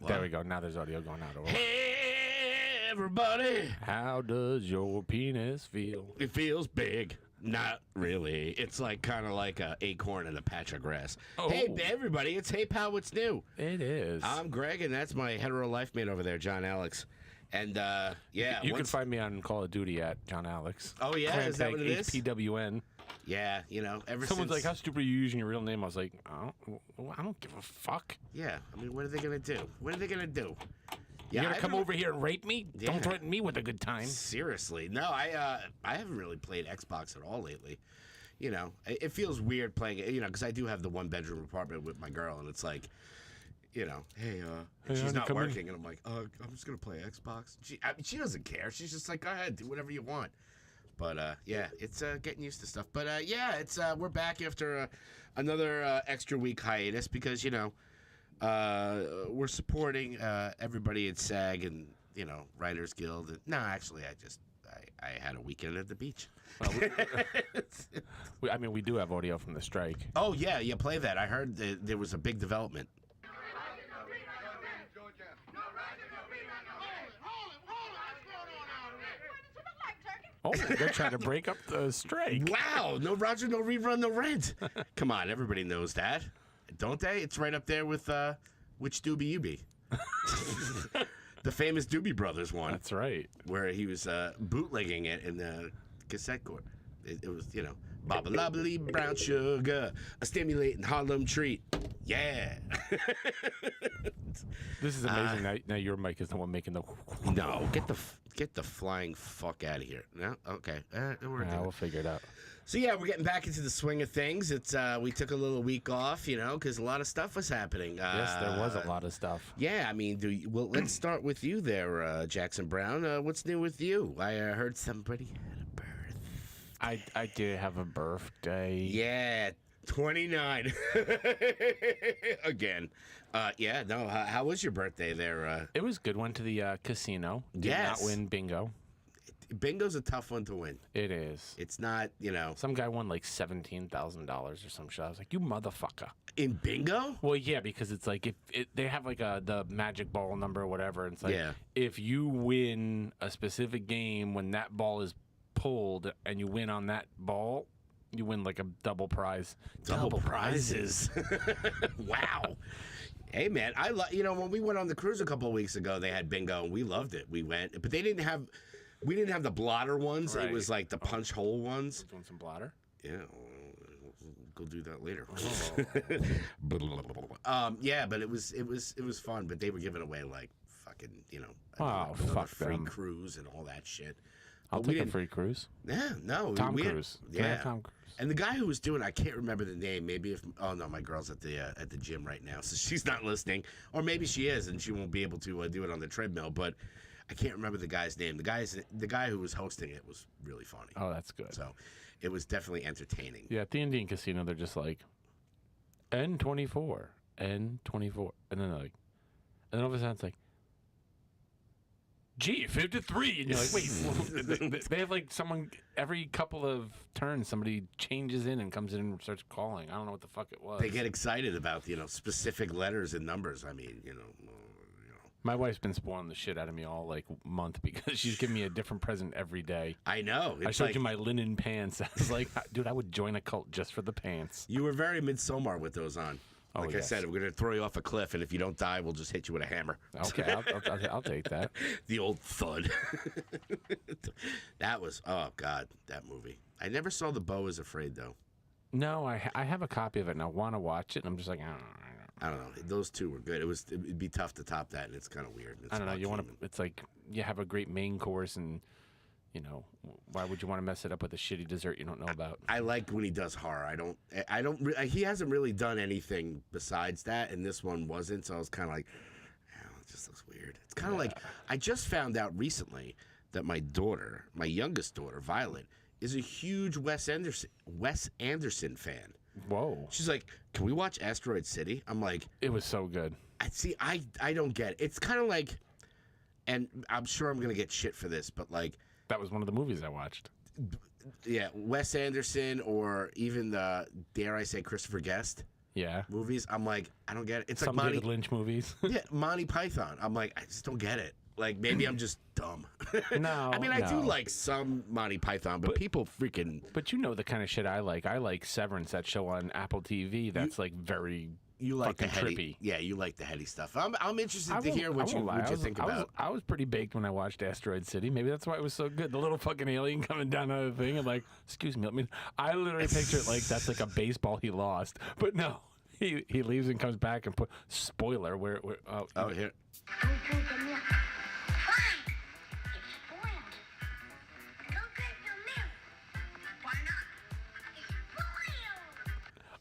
There we go. Now there's audio going out. Over. Hey, everybody. How does your penis feel? It feels big. Not really. It's like kind of like an acorn and a patch of grass. Oh. Hey, everybody. It's Hey, Pal, what's new? It is. I'm Greg, and that's my hetero life mate over there, JohnAlex. And, yeah. You can find me on Call of Duty at JohnAlex. Oh, yeah? Is that what it is? HPWN. Yeah, you know, Someone's like, how stupid are you using your real name? I was like, I don't give a fuck. Yeah, I mean, what are they going to do? What are they going to do? You gonna come over here and rape me? Yeah. Don't threaten me with a good time. Seriously. No, I haven't really played Xbox at all lately. You know, it feels weird playing it, you know, because I do have the one-bedroom apartment with my girl, and it's like, you know, hey, she's not working, and I'm like, I'm just going to play Xbox. She doesn't care. She's just like, go ahead, do whatever you want. But, yeah, it's getting used to stuff. But, yeah, it's we're back after another extra week hiatus because, you know, we're supporting everybody at SAG and, you know, Writers Guild. No, actually, I had a weekend at the beach. Well, I mean, we do have audio from the strike. Oh, yeah, play that. I heard there was a big development. Oh, they're trying to break up the strike. Wow, no Roger, no rerun, no rent. Come on, everybody knows that. Don't they? It's right up there with Which Doobie You Be? The famous Doobie Brothers one. That's right. Where he was bootlegging it in the cassette court. It was, you know, Baba-lobbly brown sugar, a stimulating Harlem treat. Yeah. This is amazing. Now your mic is the one making the... No, get the flying fuck out of here. No? Okay. We'll figure it out. So, yeah, we're getting back into the swing of things. It's we took a little week off, you know, because a lot of stuff was happening. Yes, there was a lot of stuff. Yeah, I mean, let's start with you there, Jackson Brown. What's new with you? I heard somebody had a birth. I did have a birthday. Yeah, 29. Again. Yeah, no, how was your birthday there? It was good. Went to the casino. Did Yes. not win bingo. Bingo's a tough one to win. It is. It's not, you know. Some guy won like $17,000 or some shit. I was like, you motherfucker. In bingo? Well, yeah, because it's like if they have like the magic ball number or whatever. And it's like, Yeah. if you win a specific game when that ball is pulled and you win on that ball, you win like a double prize. Double prizes. Wow. Hey, man, you know, when we went on the cruise a couple of weeks ago, they had bingo, and we loved it. We went, but we didn't have the blotter ones. Right. It was like the punch hole ones. Doing some blotter? Yeah, we'll go do that later. Oh. Yeah, but it was fun. But they were giving away like fucking, you know, fuck free them. cruise and all that shit. I'll But take a free cruise. Yeah, no, Tom Cruise. Can I have Yeah, Tom Cruise? and the guy who was doing, I can't remember the name. Maybe oh no, my girl's at the gym right now, so she's not listening. Or maybe she is, and she won't be able to do it on the treadmill. But I can't remember the guy's name. The guy who was hosting it was really funny. Oh, that's good. So it was definitely entertaining. Yeah, at the Indian casino, they're just like, N24, N24. And then they're like, and then all of a sudden it's like, G53. And you're like, wait, they have like someone, every couple of turns, somebody changes in and comes in and starts calling. I don't know what the fuck it was. They get excited about, you know, specific letters and numbers. I mean, you know. My wife's been spoiling the shit out of me all like month because she's giving me a different present every day. I know. I showed you my linen pants. I was like, dude, I would join a cult just for the pants. You were very Midsommar with those on. Like yes. I said, we're going to throw you off a cliff, and if you don't die, we'll just hit you with a hammer. Okay, I'll take that. The old thud. That was, oh, God, that movie. I never saw The Beau is Afraid, though. No, I have a copy of it, and I want to watch it, and I'm just like, I don't know. Those two were good. It'd be tough to top that, and it's kind of weird. I don't know. You want to? It's like you have a great main course, and you know, why would you want to mess it up with a shitty dessert you don't know about? I like when he does horror. I don't. He hasn't really done anything besides that, and this one wasn't. So I was kind of like, oh, it just looks weird. It's kind of like I just found out recently that my youngest daughter, Violet, is a huge Wes Anderson fan. Whoa. She's like, can we watch Asteroid City? I'm like, it was so good. I don't get it. It's kind of like, and I'm sure I'm going to get shit for this, but like. That was one of the movies I watched. Yeah, Wes Anderson or even dare I say, Christopher Guest. Yeah. movies. I'm like, I don't get it. It's Some like David Lynch movies. yeah, Monty Python. I'm like, I just don't get it. Like, maybe I'm just dumb. No, I mean, I do no. like some Monty Python, but people freaking... But you know the kind of shit I like. I like Severance, that show on Apple TV. That's like very You like the fucking heady, trippy. yeah. You like the heady stuff. I'm interested to hear I what you won't lie. think about. I was pretty baked when I watched Asteroid City. Maybe that's why it was so good. The little fucking alien coming down on the thing. I'm like, excuse me. I literally picture it like that's like a baseball he lost. But no, he leaves and comes back and put spoiler where Oh, here.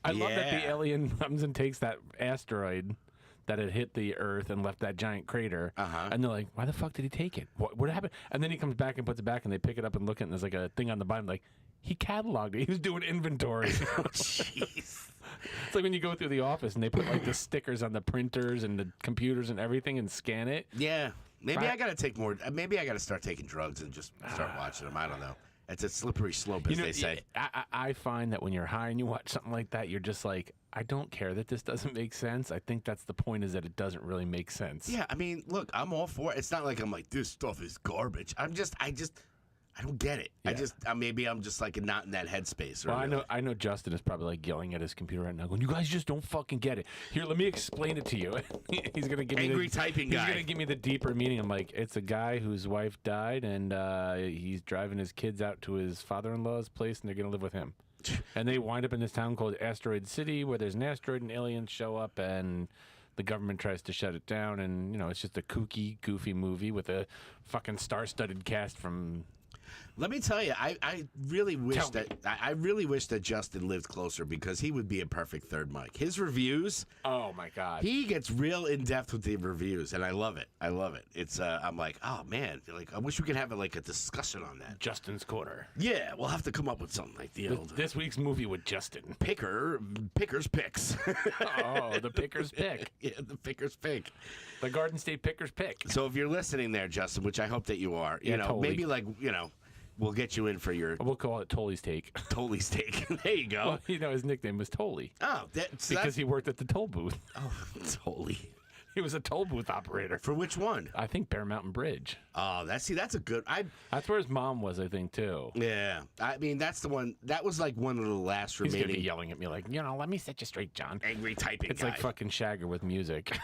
I love that the Yeah. alien comes and takes that asteroid that had hit the Earth and left that giant crater. And they're like, why the fuck did he take it? What happened? And then he comes back and puts it back, and they pick it up and look at it, and there's like a thing on the bottom, like, he cataloged it. He was doing inventory. Jeez. It's like when you go through the office and they put like the stickers on the printers and the computers and everything and scan it. Yeah. Maybe Right. I got to take more. Maybe I got to start taking drugs and just start watching them. I don't know. It's a slippery slope, as they say. I find that when you're high and you watch something like that, you're just like, I don't care that this doesn't make sense. I think that's the point, is that it doesn't really make sense. Yeah, I mean, look, I'm all for it. It's not like I'm like, this stuff is garbage. I don't get it. Yeah. Maybe I'm just like not in that headspace. Well, I know Justin is probably like yelling at his computer right now, going, "You guys just don't fucking get it. Here, let me explain it to you." He's gonna give Angry me typing He's guy. gonna give me the deeper meaning. I'm like, it's a guy whose wife died, and he's driving his kids out to his father-in-law's place, and they're gonna live with him. And they wind up in this town called Asteroid City, where there's an asteroid and aliens show up, and the government tries to shut it down. And it's just a kooky, goofy movie with a fucking star-studded cast from. Let me tell you, I really wish that Justin lived closer, because he would be a perfect third mic. His reviews, Oh my god. he gets real in depth with the reviews, and I love it. It's I'm like, oh man, like I wish we could have a discussion on that. Justin's Corner. Yeah, we'll have to come up with something like the old This week's movie with Justin. Picker's picks. Oh, the Picker's Pick. Yeah, the Picker's pick. The Garden State Picker's Pick. So if you're listening there, Justin, which I hope that you are, totally. maybe we'll get you in for your We'll call it Tolly's Take. Tolly steak. There you go. Well, his nickname was Tolly. Oh, Because he worked at the toll booth. Oh, Tolly. He was a toll booth operator. For which one? I think Bear Mountain Bridge. Oh, that's a good. That's where his mom was, I think, too. Yeah, I mean that's the one. That was like one of the last He's gonna be remaining yelling at me like, let me set you straight, John. angry typing It's guy. like fucking Shagger with music.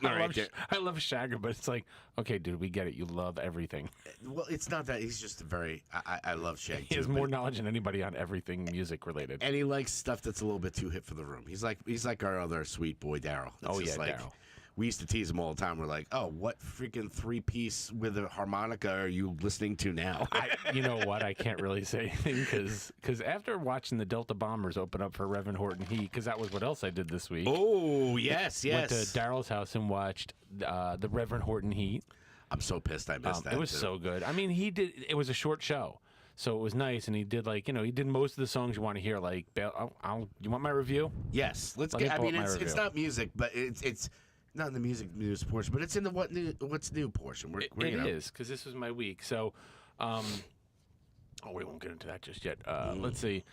All right, I love Shagger, but it's like, okay, dude, we get it. You love everything. well, it's not that he's just a very. I love Shag. He has too, more but- knowledge than anybody on everything music related. and he likes stuff that's a little bit too hip for the room. He's like our other sweet boy Daryl. Oh, It's just yeah, like, Daryl. We used to tease him all the time. We're like, oh, what freaking 3-piece with a harmonica are you listening to now? You know what? I can't really say anything because after watching the Delta Bombers open up for Reverend Horton Heat, because that was what else I did this week. Oh, yes. Went to Daryl's house and watched the Reverend Horton Heat. I'm so pissed I missed that. It was too. so good. I mean, it was a short show, so it was nice, and he did he did most of the songs you want to hear. Like, you want my review? Yes, let's Let me get. I pull up mean, my it's review. not music, but it's not in the music news portion, but it's in the what's new portion. It is, because this was my week. So, we won't get into that just yet. Let's see.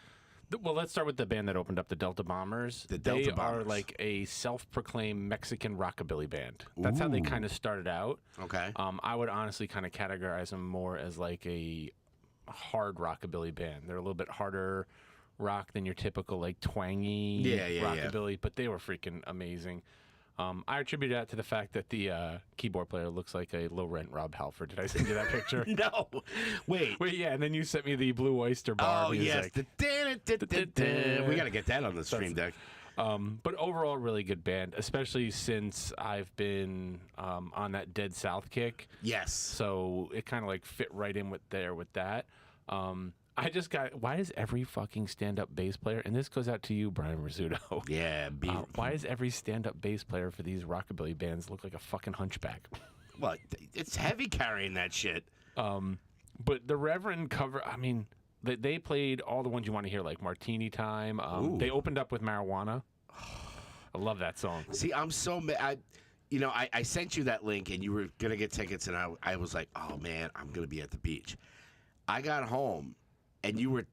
Well, let's start with the band that opened up, the Delta Bombers. They are like a self-proclaimed Mexican rockabilly band. That's how they kind of started out. Okay. I would honestly kind of categorize them more as like a hard rockabilly band. They're a little bit harder rock than your typical like twangy rockabilly, but they were freaking amazing. I attribute that to the fact that the keyboard player looks like a low-rent Rob Halford. Did I send you that picture? No. Wait, yeah, and then you sent me the Blue Oyster Bar Oh, music. yes. We got to get that on the stream deck. But overall, really good band, especially since I've been on that Dead South kick. Yes. So it kind of like fit right in with that. Why is every fucking stand-up bass player, and this goes out to you, Brian Rizzuto. Yeah. Why is every stand-up bass player for these rockabilly bands look like a fucking hunchback? Well, it's heavy carrying that shit. But the Reverend cover, I mean, they played all the ones you want to hear, like Martini Time. They opened up with Marijuana. I love that song. See, I'm so mad. I sent you that link, and you were gonna get tickets, and I was like, oh man, I'm gonna be at the beach. I got home, and you were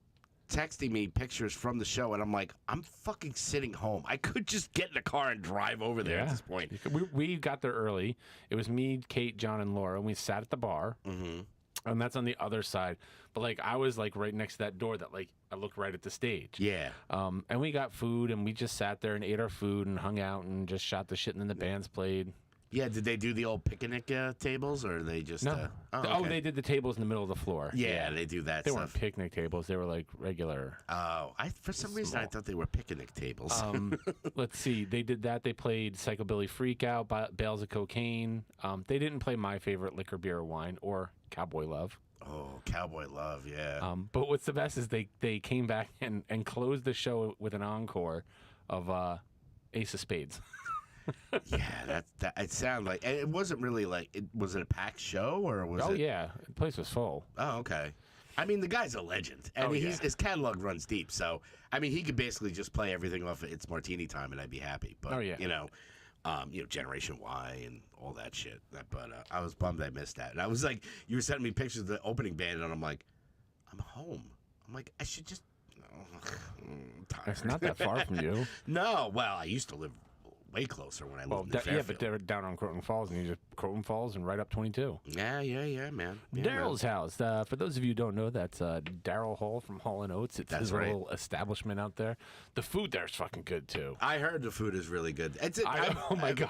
texting me pictures from the show, and I'm like, I'm fucking sitting home. I could just get in the car and drive over there at this point. We got there early. It was me, Kate, John, and Laura, and we sat at the bar. Mm-hmm. And that's on the other side. But, like, I was, like, right next to that door that, like, I looked right at the stage. Yeah. And we got food, and we just sat there and ate our food and hung out and just shot the shit, and then the bands played. Yeah, did they do the old picnic tables, or they just... No. They did the tables in the middle of the floor. Yeah, they do that They stuff. weren't picnic tables. They were, like, regular. Oh, for some reason, I thought they were picnic tables. Let's see. They did that. They played Psychobilly Freakout, Bales of Cocaine. They didn't play my favorite liquor, beer, or wine, or Cowboy Love. Oh, Cowboy Love, yeah. But what's the best is they came back and closed the show with an encore of Ace of Spades. Yeah, that it sounded like it wasn't really like was it a packed show or was it? Oh yeah, the place was full. Oh okay. I mean the guy's a legend. I mean his catalog runs deep, so I mean he could basically just play everything off of It's Martini Time and I'd be happy. But you know, Generation Y and all that shit. But I was bummed I missed that. And I was like, you were sending me pictures of the opening band, and I'm like, I'm home. I'm like, I should just. I'm tired. It's not that far from you. No, well, I used to live way closer when I lived in Fairfield. Yeah, but they're down on Croton Falls, and you just Croton Falls and right up 22. Yeah, man. Yeah, Daryl's house. For those of you who don't know, that's Daryl Hall from Hall & Oates. It's his little establishment out there. The food there's fucking good, too. I heard the food is really good. Oh, my God.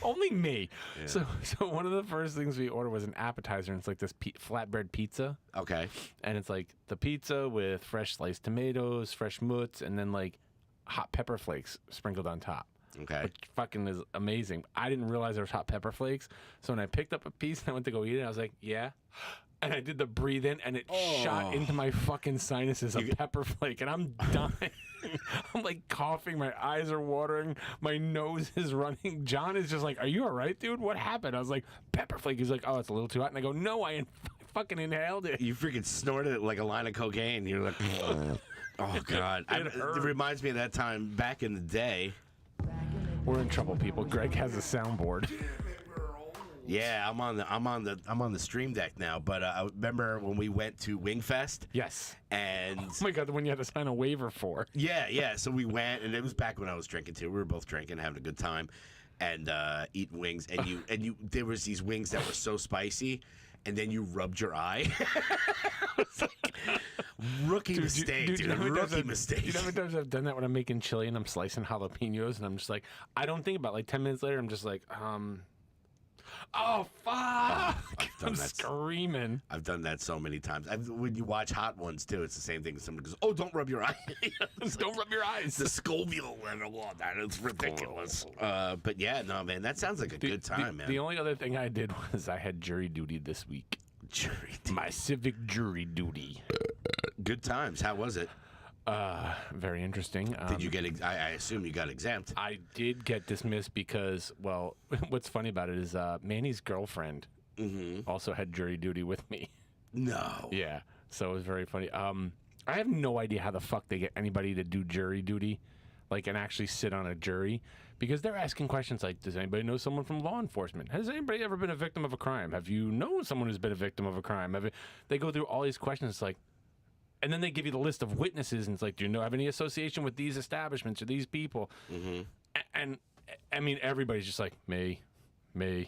Only me. Yeah. So one of the first things we ordered was an appetizer, and it's like this flatbread pizza. Okay. And it's like the pizza with fresh sliced tomatoes, fresh mutts, and then like hot pepper flakes sprinkled on top. Okay. Which fucking is amazing. I didn't realize there was hot pepper flakes. So when I picked up a piece and I went to go eat it, I was like, yeah. And I did the breathe in, and it shot into my fucking sinuses, a pepper flake, and I'm dying. I'm like coughing, my eyes are watering, my nose is running. John is just like, are you all right, dude? What happened? I was like, pepper flake. He's like, oh, it's a little too hot. And I go, no, I fucking inhaled it. You freaking snorted it like a line of cocaine. You're like, oh, God. It reminds me of that time back in the day. We're in trouble, people. Greg has a soundboard. Yeah, I'm on the stream deck now. But I remember when we went to Wingfest. Yes. And oh my God, the one you had to sign a waiver for. Yeah. So we went, and it was back when I was drinking too. We were both drinking, having a good time, and eating wings. And you there was these wings that were so spicy, and then you rubbed your eye. Rookie mistake, dude. Rookie mistake. You know how many times I've done that when I'm making chili and I'm slicing jalapenos, and I'm just like, I don't think about it. Like 10 minutes later, I'm just like, oh, fuck! I'm screaming. I've done that so many times. When you watch Hot Ones, too, it's the same thing. Someone goes, oh, don't rub your eyes. Don't rub your eyes. The Scoville level on that. It's ridiculous. But, yeah, no, man, that sounds like a good time, man. The only other thing I did was I had jury duty this week. Jury duty. My civic jury duty. Good times. How was it? Very interesting. Did you get? I assume you got exempt. I did get dismissed because, well, what's funny about it is Manny's girlfriend also had jury duty with me. No. Yeah, so it was very funny. I have no idea how the fuck they get anybody to do jury duty, like, and actually sit on a jury, because they're asking questions like, does anybody know someone from law enforcement? Has anybody ever been a victim of a crime? Have you known someone who's been a victim of a crime? They go through all these questions. It's like, and then they give you the list of witnesses, and it's like, do you have any association with these establishments or these people? Mm-hmm. And I mean, everybody's just like, me, raise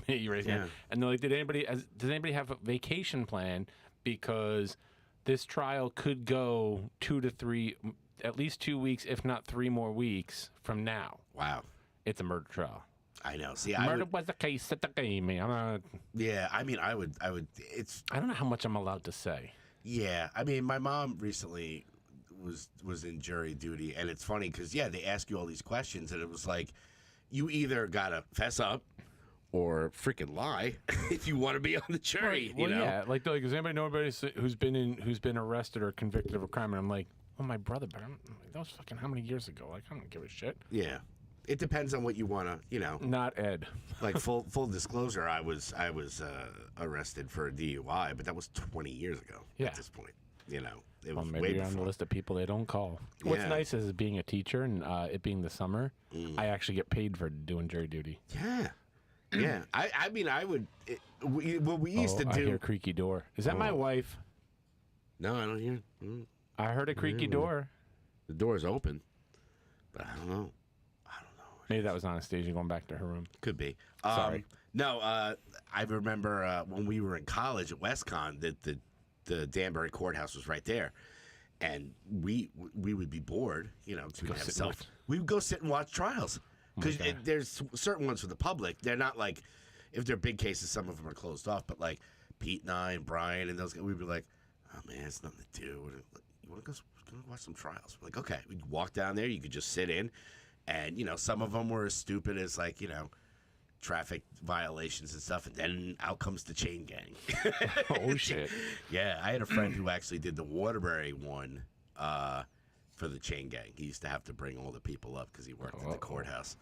your hand. And they're like, does anybody have a vacation plan? Because this trial could go 2 to 3, at least 2 weeks, if not 3 more weeks from now. Wow. It's a murder trial. I know. See, murder was the case at the game. Yeah, I mean, I would. I don't know how much I'm allowed to say. Yeah, I mean, my mom recently was in jury duty, and it's funny because, they ask you all these questions, and it was like, you either got to fess up or freaking lie if you want to be on the jury, right. Well, you know? Yeah, like, does anybody know anybody who's been arrested or convicted of a crime? And I'm like, well, my brother, but that was fucking how many years ago? Like, I don't give a shit. Yeah. It depends on what you want to, Not Ed. Like full disclosure, I was arrested for a DUI, but that was 20 years ago. Yeah. At this point, it was maybe way you're before. on the list of people they don't call. Yeah. What's nice is being a teacher and it being the summer, I actually get paid for doing jury duty. Yeah. Yeah. I mean, I would. What we used to do. I hear creaky door. Is that my wife? No, I don't hear. I heard a creaky door. The door's open, but I don't know. Maybe that was Anastasia going back to her room. Could be. Sorry. No, I remember when we were in college at WestCon that the Danbury courthouse was right there, and we would be bored, you know. We would go sit and watch trials because there's certain ones for the public. They're not like, if they're big cases, some of them are closed off. But like Pete and I and Brian and those guys, we'd be like, oh man, it's nothing to do. You want to go watch some trials? We're like, okay. We'd walk down there. You could just sit in, and you know, some of them were as stupid as like, you know, traffic violations and stuff, and then out comes the chain gang. Oh shit! Yeah, I had a friend who actually did the Waterbury one for the chain gang. He used to have to bring all the people up because he worked at the courthouse.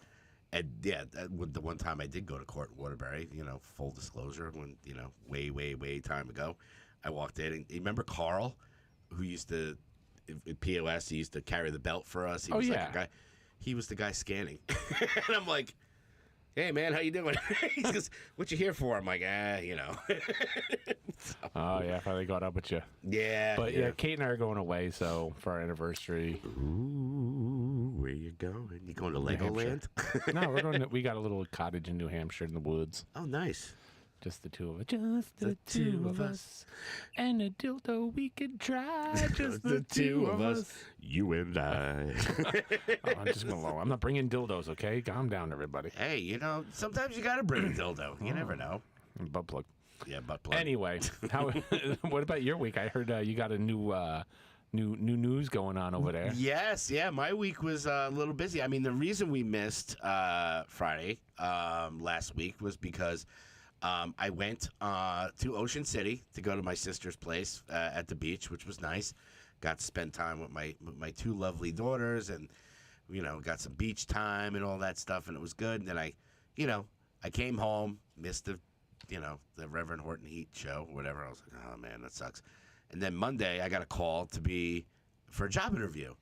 And yeah, the one time I did go to court in Waterbury, you know, full disclosure, when, you know, way time ago, I walked in, and you remember Carl, who used to at POS, he used to carry the belt for us. He was like a guy. He was the guy scanning, and I'm like, hey man, how you doing? He goes, what you here for? I'm like, you know. So, oh yeah, finally got up with you. Yeah. But yeah, Kate and I are going away, so for our anniversary. Ooh, where you going? You going to Legoland? No, we got a little cottage in New Hampshire in the woods. Oh, nice. Just the two of us. Just the two of us. And a dildo we could try. Just the two of us. You and I. I'm just going to I'm not bringing dildos, okay? Calm down, everybody. Hey, you know, sometimes you got to bring a dildo. You never know. Butt plug. Yeah, butt plug. Anyway, what about your week? I heard you got a new news going on over there. Yes, yeah. My week was a little busy. I mean, the reason we missed Friday last week was because I went to Ocean City to go to my sister's place at the beach, which was nice. Got to spend time with my two lovely daughters, and you know, got some beach time and all that stuff, and it was good. And then I came home, missed the Reverend Horton Heat show, whatever. I was like, oh man, that sucks. And then Monday, I got a call for a job interview.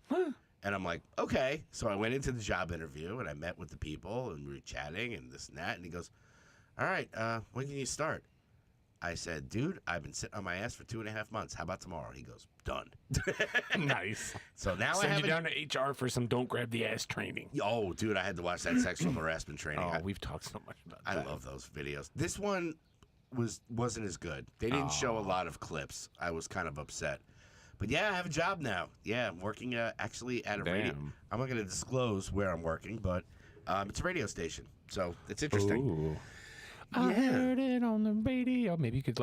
And I'm like, okay. So I went into the job interview, and I met with the people, and we were chatting and this and that. And he goes, all right, when can you start? I said, dude, I've been sitting on my ass for 2.5 months. How about tomorrow? He goes, done. Nice. So now Send you down to HR for some don't grab the ass training. Oh, dude, I had to watch that sexual harassment training. Oh, we've talked so much about that. I love those videos. This one wasn't as good. They didn't show a lot of clips. I was kind of upset. But yeah, I have a job now. Yeah, I'm working actually at a radio. I'm not going to disclose where I'm working, but it's a radio station. So it's interesting. Ooh. I heard it on the radio. Maybe you could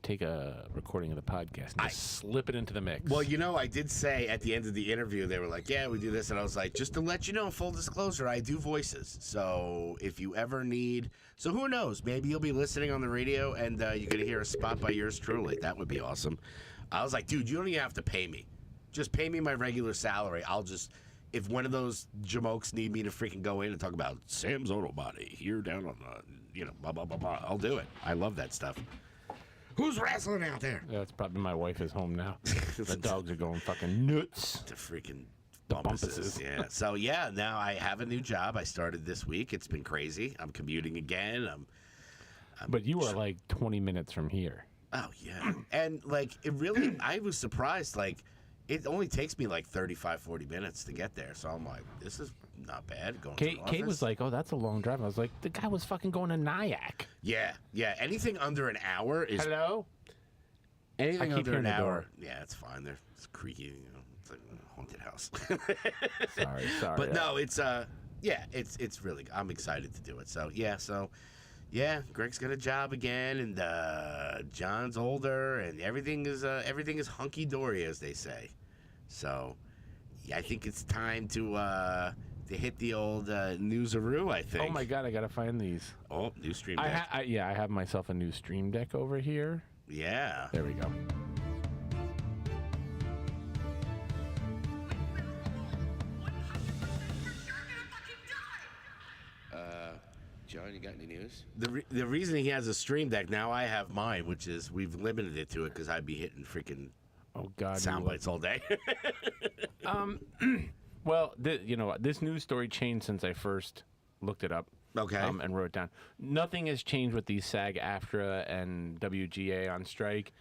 take a recording of the podcast and just slip it into the mix. Well, you know, I did say at the end of the interview, they were like, yeah, we do this. And I was like, just to let you know, full disclosure, I do voices. So if you ever need... So who knows? Maybe you'll be listening on the radio and you're going to hear a spot by yours truly. That would be awesome. I was like, dude, you don't even have to pay me. Just pay me my regular salary. I'll just... If one of those jamokes need me to freaking go in and talk about Sam's Auto Body here down on the, blah, blah, blah, blah, I'll do it. I love that stuff. Who's wrestling out there? Yeah, it's probably my wife is home now. The dogs are going fucking nuts. The freaking bumpuses. Yeah. So, yeah, now I have a new job. I started this week. It's been crazy. I'm commuting again. But you are like 20 minutes from here. Oh, yeah. And, it really, I was surprised, it only takes me 35, 40 minutes to get there. So I'm like, this is not bad. Kate was like, oh, that's a long drive. I was like, the guy was fucking going to Nyack. Yeah. Anything under an hour is... Hello? Anything under an hour. Yeah, it's fine. It's creaky. It's like a haunted house. Sorry. But no, it's it's really... I'm excited to do it. So, yeah, Greg's got a job again, and John's older, and everything is hunky-dory, as they say. So, yeah, I think it's time to hit the old newsaroo, I think. Oh, my God, I got to find these. Oh, new Stream Deck. I have myself a new Stream Deck over here. Yeah. There we go. John, you got any news? The reason he has a Stream Deck, now I have mine, which is we've limited it to it because I'd be hitting freaking sound bites all day. Well, this news story changed since I first looked it up. Okay. And wrote it down. Nothing has changed with these SAG-AFTRA and WGA on strike.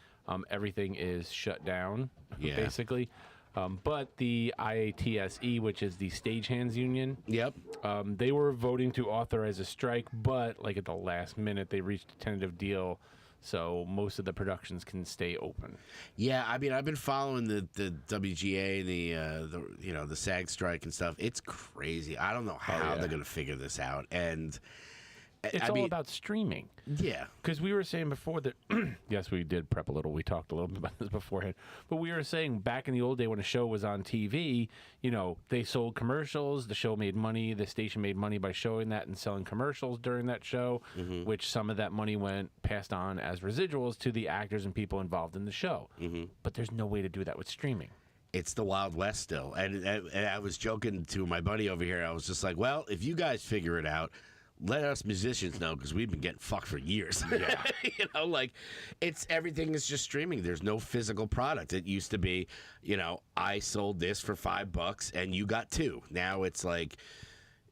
everything is shut down, Yeah. basically. But the IATSE, which is the stagehands union, Yep. they were voting to authorize a strike, but like at the last minute, they reached a tentative deal, so most of the productions can stay open. Yeah, I mean, I've been following the WGA, the SAG strike and stuff. It's crazy. I don't know how they're going to figure this out. And It's all about streaming. Yeah. Because we were saying before that, yes, we did prep a little. We talked a little bit about this beforehand. But we were saying back in the old day when a show was on TV, they sold commercials. The show made money. The station made money by showing that and selling commercials during that show, which some of that money passed on as residuals to the actors and people involved in the show. But there's no way to do that with streaming. It's the Wild West still. And I was joking to my buddy over here. I was just like, well, if you guys figure it out, let us musicians know, because we've been getting fucked for years. Yeah. Everything is just streaming. There's no physical product. It used to be, I sold this for $5 and you got 2. Now it's like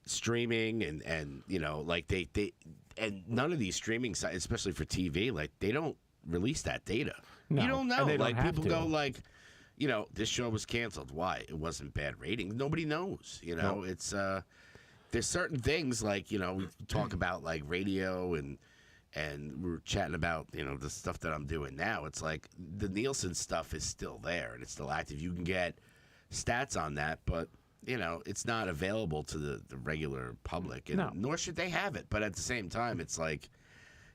streaming and they and none of these streaming sites, especially for TV, they don't release that data. No, you don't know. and they don't have people to. go this show was canceled. Why? It wasn't bad ratings. Nobody knows. No. It's there's certain things we talk about like radio and we're chatting about the stuff that I'm doing now. It's like the Nielsen stuff is still there and it's still active. You can get stats on that, but it's not available to the regular public, and nor should they have it. But at the same time, it's like,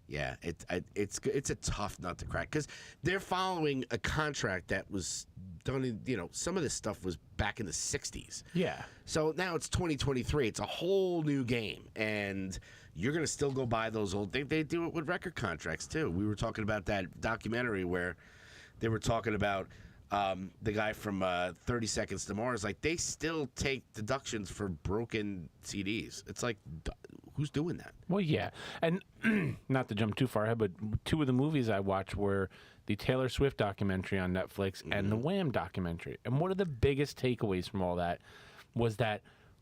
yeah, it's a tough nut to crack because they're following a contract that was done in, some of this stuff was back in the 60s. Yeah. So now it's 2023. It's a whole new game, and you're going to still go buy those old things. They do it with record contracts, too. We were talking about that documentary where they were talking about the guy from 30 Seconds to Mars. Like, they still take deductions for broken CDs. It's like, who's doing that? Well, yeah. And not to jump too far ahead, but 2 of the movies I watched were the Taylor Swift documentary on Netflix and the Wham documentary. And one of the biggest takeaways from all that was that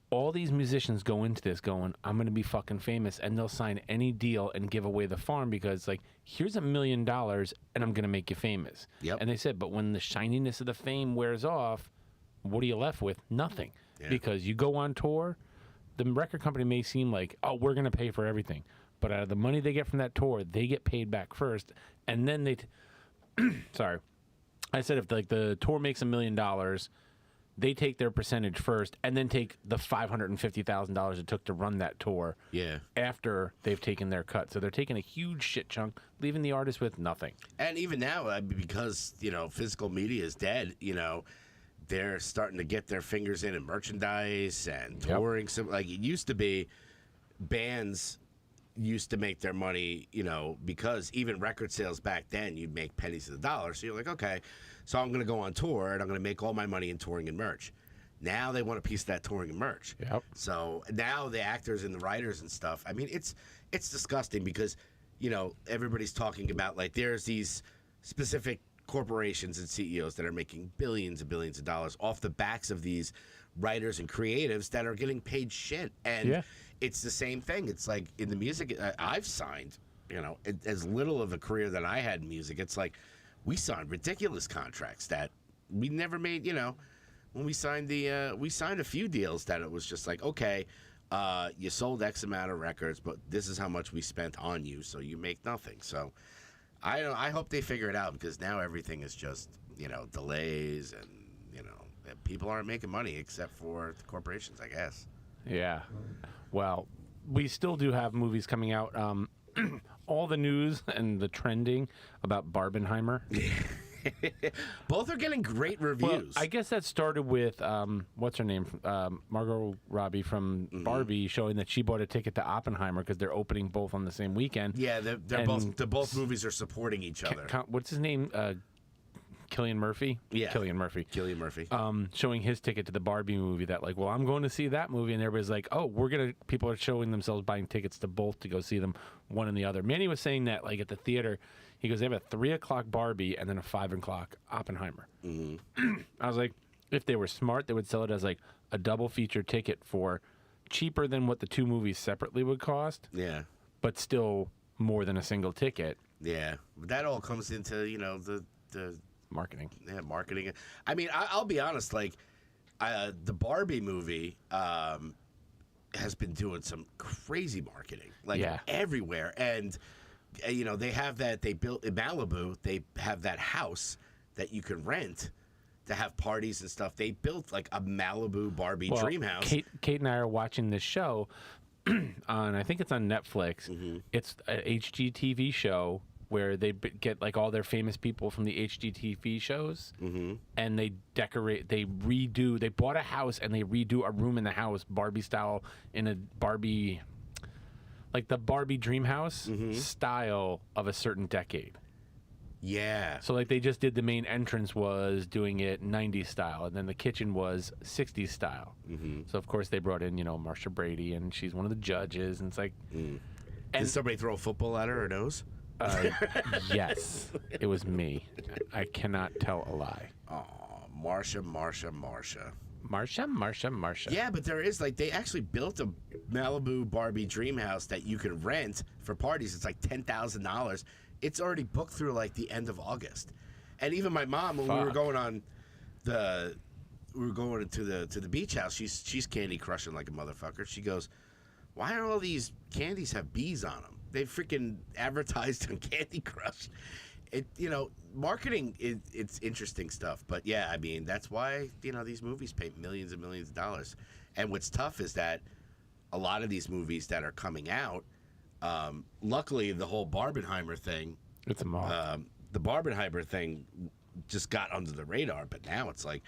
all these musicians go into this going, I'm going to be fucking famous, and they'll sign any deal and give away the farm because, here's $1 million and I'm going to make you famous. Yep. And they said, but when the shininess of the fame wears off, what are you left with? Nothing. Yeah. Because you go on tour, the record company may seem like, oh, we're going to pay for everything. But out of the money they get from that tour, they get paid back first. And then they... Sorry. I said if the tour makes $1 million, they take their percentage first and then take the $550,000 it took to run that tour after they've taken their cut. So they're taking a huge shit chunk, leaving the artist with nothing. And even now, because, physical media is dead, they're starting to get their fingers in merchandise and touring. Yep. It used to be bands used to make their money, because even record sales back then, you'd make pennies to the dollar. So you're like, okay, so I'm going to go on tour and I'm going to make all my money in touring and merch. Now they want a piece of that touring and merch. Yep. So now the actors and the writers and stuff, I mean, it's disgusting because, everybody's talking about there's these specific corporations and CEOs that are making billions and billions of dollars off the backs of these writers and creatives that are getting paid shit. And it's the same thing. It's like in the music, I've signed, as little of a career that I had in music. It's like we signed ridiculous contracts that we never made, when we signed we signed a few deals that it was just like, okay, you sold X amount of records, but this is how much we spent on you, so you make nothing. So I hope they figure it out because now everything is just, delays and, people aren't making money except for the corporations, I guess. Yeah. Well, we still do have movies coming out. All the news and the trending about Barbenheimer. Both are getting great reviews. Well, I guess that started with, what's her name? Margot Robbie from Barbie showing that she bought a ticket to Oppenheimer because they're opening both on the same weekend. Yeah, they're both movies are supporting each other. What's his name? Cillian Murphy? Yeah. Cillian Murphy. Showing his ticket to the Barbie movie that I'm going to see that movie. And everybody's like, oh, people are showing themselves buying tickets to both to go see them, one and the other. Manny was saying that, at the theater, he goes, they have a 3 o'clock Barbie and then a 5 o'clock Oppenheimer. Mm-hmm. I was like, if they were smart, they would sell it as, a double feature ticket for cheaper than what the 2 movies separately would cost. Yeah. But still more than a single ticket. Yeah. That all comes into, the the Marketing. Yeah, marketing. I mean, I'll be honest. Like, the Barbie movie has been doing some crazy marketing, like everywhere. And they have that. They built in Malibu. They have that house that you can rent to have parties and stuff. They built like a Malibu Barbie dream house. Kate and I are watching this show on. I think it's on Netflix. Mm-hmm. It's an HGTV show where they get like all their famous people from the HGTV shows, and they decorate, they redo. They bought a house and they redo a room in the house, Barbie style, in a Barbie, like the Barbie dream house style of a certain decade. Yeah. So like they just did the main entrance was doing it 90s style, and then the kitchen was 60s style. Mm-hmm. So of course they brought in Marsha Brady, and she's one of the judges, and it's like. Did somebody throw a football at her nose? Yes, it was me. I cannot tell a lie. Oh, Marsha. Yeah, but there is they actually built a Malibu Barbie dream house that you can rent for parties. It's like $10,000. It's already booked through like the end of August. And even my mom, when we were going to the beach house, she's candy crushing like a motherfucker. She goes, "Why are all these candies have bees on them? They freaking advertised on Candy Crush." Marketing it's interesting stuff. But yeah, I mean, that's why these movies pay millions and millions of dollars. And what's tough is that a lot of these movies that are coming out, luckily the whole Barbenheimer thing, it's a moth. The Barbenheimer thing just got under the radar. But now it's like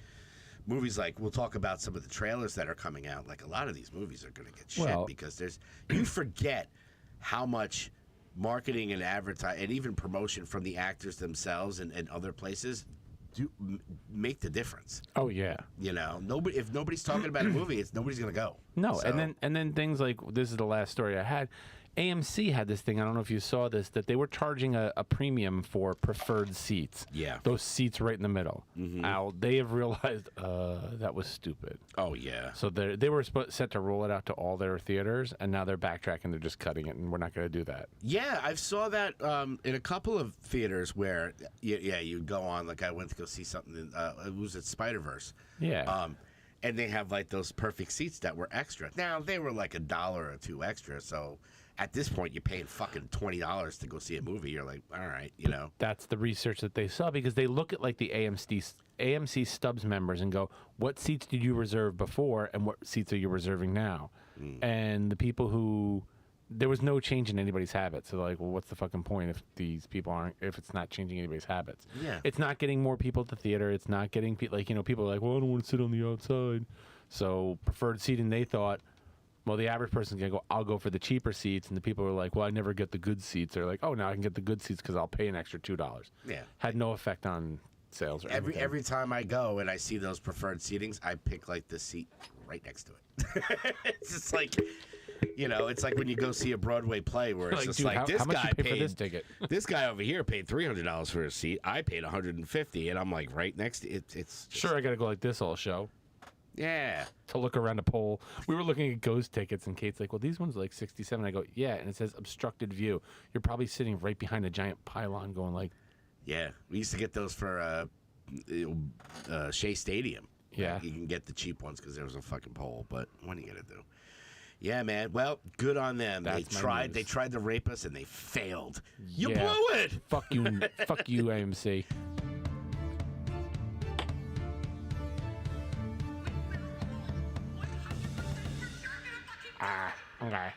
movies like, we'll talk about some of the trailers that are coming out. Like a lot of these movies are going to get shit because you forget how much marketing and advertising and even promotion from the actors themselves and other places do make the difference. Oh yeah. If nobody's talking about a movie, nobody's going to go. No, so. and then things like, this is the last story I had. AMC had this thing, I don't know if you saw this, that they were charging a premium for preferred seats. Yeah. Those seats right in the middle. Mm-hmm. Now, they have realized that was stupid. Oh, yeah. So they were set to roll it out to all their theaters, and now they're backtracking. They're just cutting it, and we're not going to do that. Yeah, I saw that in a couple of theaters where, you'd go on, like I went to go see something, it was at Spider-Verse. Yeah. And they have, like, those perfect seats that were extra. Now, they were like $1 or $2 extra, so at this point, you're paying fucking $20 to go see a movie. You're like, all right, That's the research that they saw, because they look at like the AMC Stubs members and go, what seats did you reserve before and what seats are you reserving now? And the people who, there was no change in anybody's habits. So they're like, well, what's the fucking point if these people if it's not changing anybody's habits? Yeah. It's not getting more people at the theater. It's not getting people are like, well, I don't want to sit on the outside. So preferred seating, they thought, well, the average person's going to go, I'll go for the cheaper seats. And the people are like, well, I never get the good seats. They're like, oh, now I can get the good seats because I'll pay an extra $2. Yeah. Had no effect on sales or anything. Every time I go and I see those preferred seatings, I pick like the seat right next to it. It's just like, it's like when you go see a Broadway play where it's just like, how much you pay for this ticket? This guy over here paid $300 for his seat. I paid $150, and I'm like right next to it. It's just, sure, I got to go like this all show. Yeah. To look around a pole. We were looking at ghost tickets, and Kate's like, well, these ones are like $67. I go, yeah, and it says obstructed view. You're probably sitting right behind a giant pylon going like... Yeah, we used to get those for Shea Stadium. Yeah. You can get the cheap ones because there was a fucking pole, but what are you going to do? Yeah, man. Well, good on them. They tried to rape us, and they failed. You blew it! Fuck you, fuck you, AMC. Okay.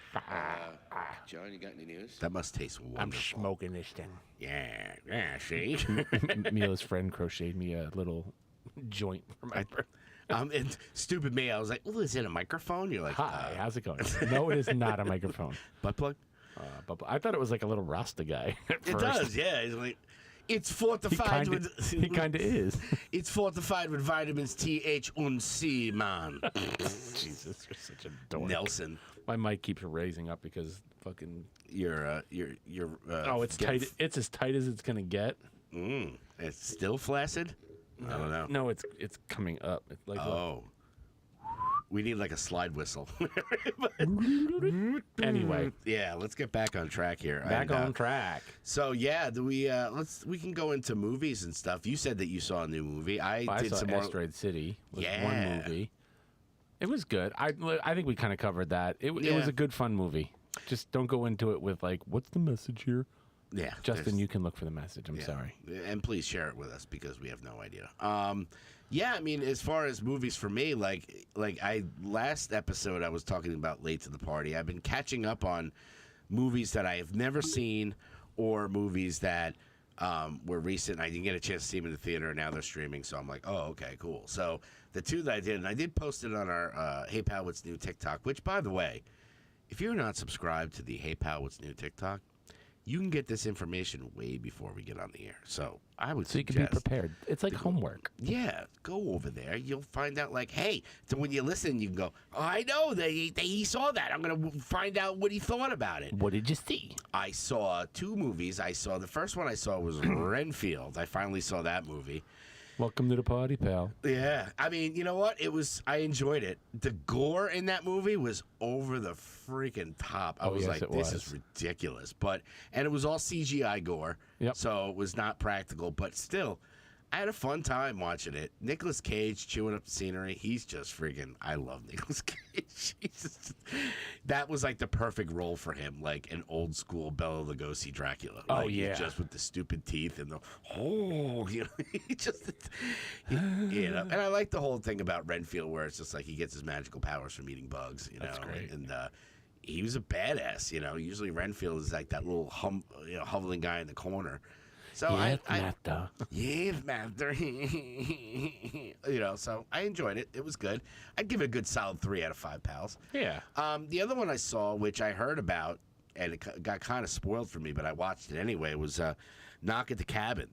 John, you got any news? That must taste wonderful. I'm smoking this thing. Yeah, see? Mila's friend crocheted me a little joint for my birthday. And stupid me, I was like, well, is it a microphone? You're like, hi, how's it going? No, it is not a microphone. Butt plug? I thought it was like a little Rasta guy at first. It does, yeah. He's like, it's fortified with... He kind of is. It's fortified with vitamins T, H, and C, man. Jesus, you're such a dork. Nelson. My mic keeps raising up because fucking... You're oh, it's tight. It's as tight as it's going to get. It's still flaccid? I don't know. No, it's coming up. It's like, oh. We need like a slide whistle. Anyway, Yeah, let's get back on track here. back on track. So yeah, we can go into movies and stuff. You said that you saw a new movie. I did saw some Asteroid City. Was Yeah. one movie. It was good. I think we kind of covered that. It was Yeah. a good, fun movie. Just don't go into it with like, what's the message here? Yeah, Justin, you can look for the message. I'm sorry. And please share it with us because we have no idea. Yeah, I mean, as far as movies for me, like last episode I was talking about Late to the Party. I've been catching up on movies that I have never seen or movies that were recent. I didn't get a chance to see them in the theater, and now they're streaming. So I'm like, oh, okay, cool. So the two that I did, and I did post it on our Hey Pal, What's New TikTok, which, by the way, if you're not subscribed to the Hey Pal, What's New TikTok, you can get this information way before we get on the air. So I would So you suggest, can be prepared. It's like homework. yeah, go over there. You'll find out, like, hey, so when you listen, you can go, oh, I know, he saw that. I'm going to find out what he thought about it. What did you see? I saw two movies. The first one I saw was Renfield. I finally saw that movie. Welcome to the party, pal. Yeah, I mean, you know what? I enjoyed it. The gore in that movie was over the freaking top. I was yes, like, it this was. is ridiculous. And it was all CGI gore, Yep. so it was not practical. But still, I had a fun time watching it. Nicolas Cage chewing up the scenery. He's just freaking. I love Nicolas Cage. That was like the perfect role for him, like an old school Bela Lugosi Dracula. Oh, Like, yeah. just with the stupid teeth and the he just And I like the whole thing about Renfield, where it's just like he gets his magical powers from eating bugs. That's great. And he was a badass. Usually Renfield is like that little hoveling guy in the corner. So Master. Yes, master. So I enjoyed it. It was good. I'd give it a good solid 3 out of 5 pals. Yeah. The other one I saw, which I heard about, and it got kind of spoiled for me, but I watched it anyway, was Knock at the Cabin.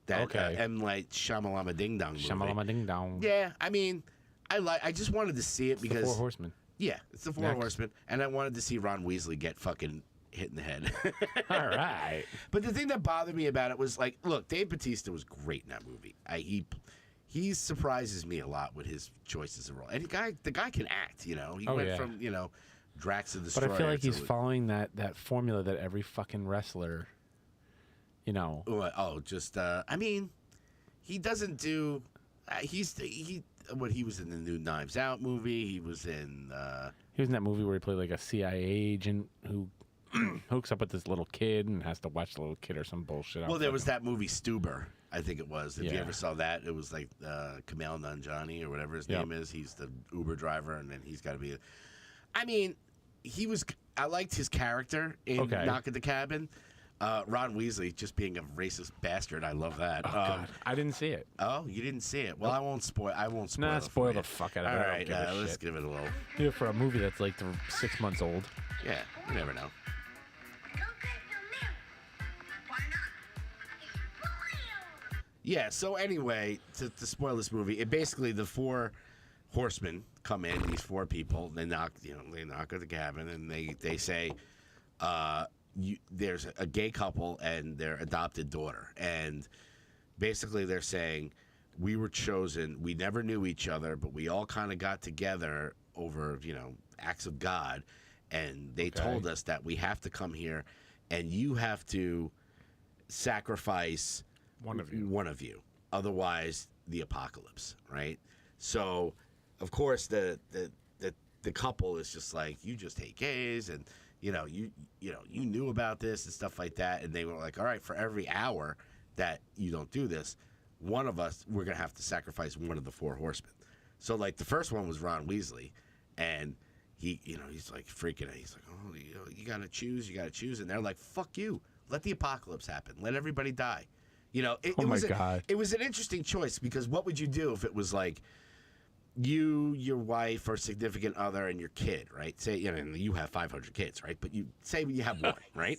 That Okay. M. Night Shyamalama Ding Dong movie. Shamalama ding dong. Yeah, I mean, I just wanted to see it It's the because... Four Horsemen. Yeah, it's the Four Next. Horsemen, and I wanted to see Ron Weasley get fucking hit in the head. All right. But the thing that bothered me about it was, like, look, Dave Bautista was great in that movie. He surprises me a lot with his choices of role. And the guy can act, He went from, Drax the Destroyer. But I feel like to, he's following that formula that every fucking wrestler, I mean, he doesn't do. He was in the new Knives Out movie. He was in. He was in that movie where he played like a CIA agent who hooks up with this little kid and has to watch the little kid or some bullshit. Well, there was that movie Stuber, I think it was. If you Yeah. ever saw that, it was like Kumail Nanjiani or whatever his Yep. name is. He's the Uber driver, and then he's got to be. I mean, I liked his character in Okay. Knock at the Cabin. Ron Weasley just being a racist bastard. I love that. Oh, God. I didn't see it. Oh, you didn't see it? Well, I won't spoil. Nah, it for spoil you. the fuck out of All it. I don't right, give a let's shit. give it a little. Yeah, for a movie that's like 6 months old. Yeah, you never know. Yeah. So anyway, to spoil this movie, it basically the 4 horsemen come in. These 4 people. They knock at the cabin, and they say, there's a gay couple and their adopted daughter, and basically they're saying, we were chosen. We never knew each other, but we all kind of got together over, acts of God, and they told us that we have to come here, and you have to sacrifice One of you. Otherwise, the apocalypse, right? So, of course, the couple is just like, you just hate gays, and you knew about this and stuff like that, and they were like, all right, for every hour that you don't do this, one of us, we're gonna have to sacrifice one of the 4 horsemen. So, like, the first one was Ron Weasley, and he's like freaking out. He's like, oh, you gotta choose, and they're like, fuck you, let the apocalypse happen, let everybody die. God. It was an interesting choice, because what would you do if it was like you, your wife, or significant other, and your kid, right? Say, you have 500 kids, right? But you say you have one, right?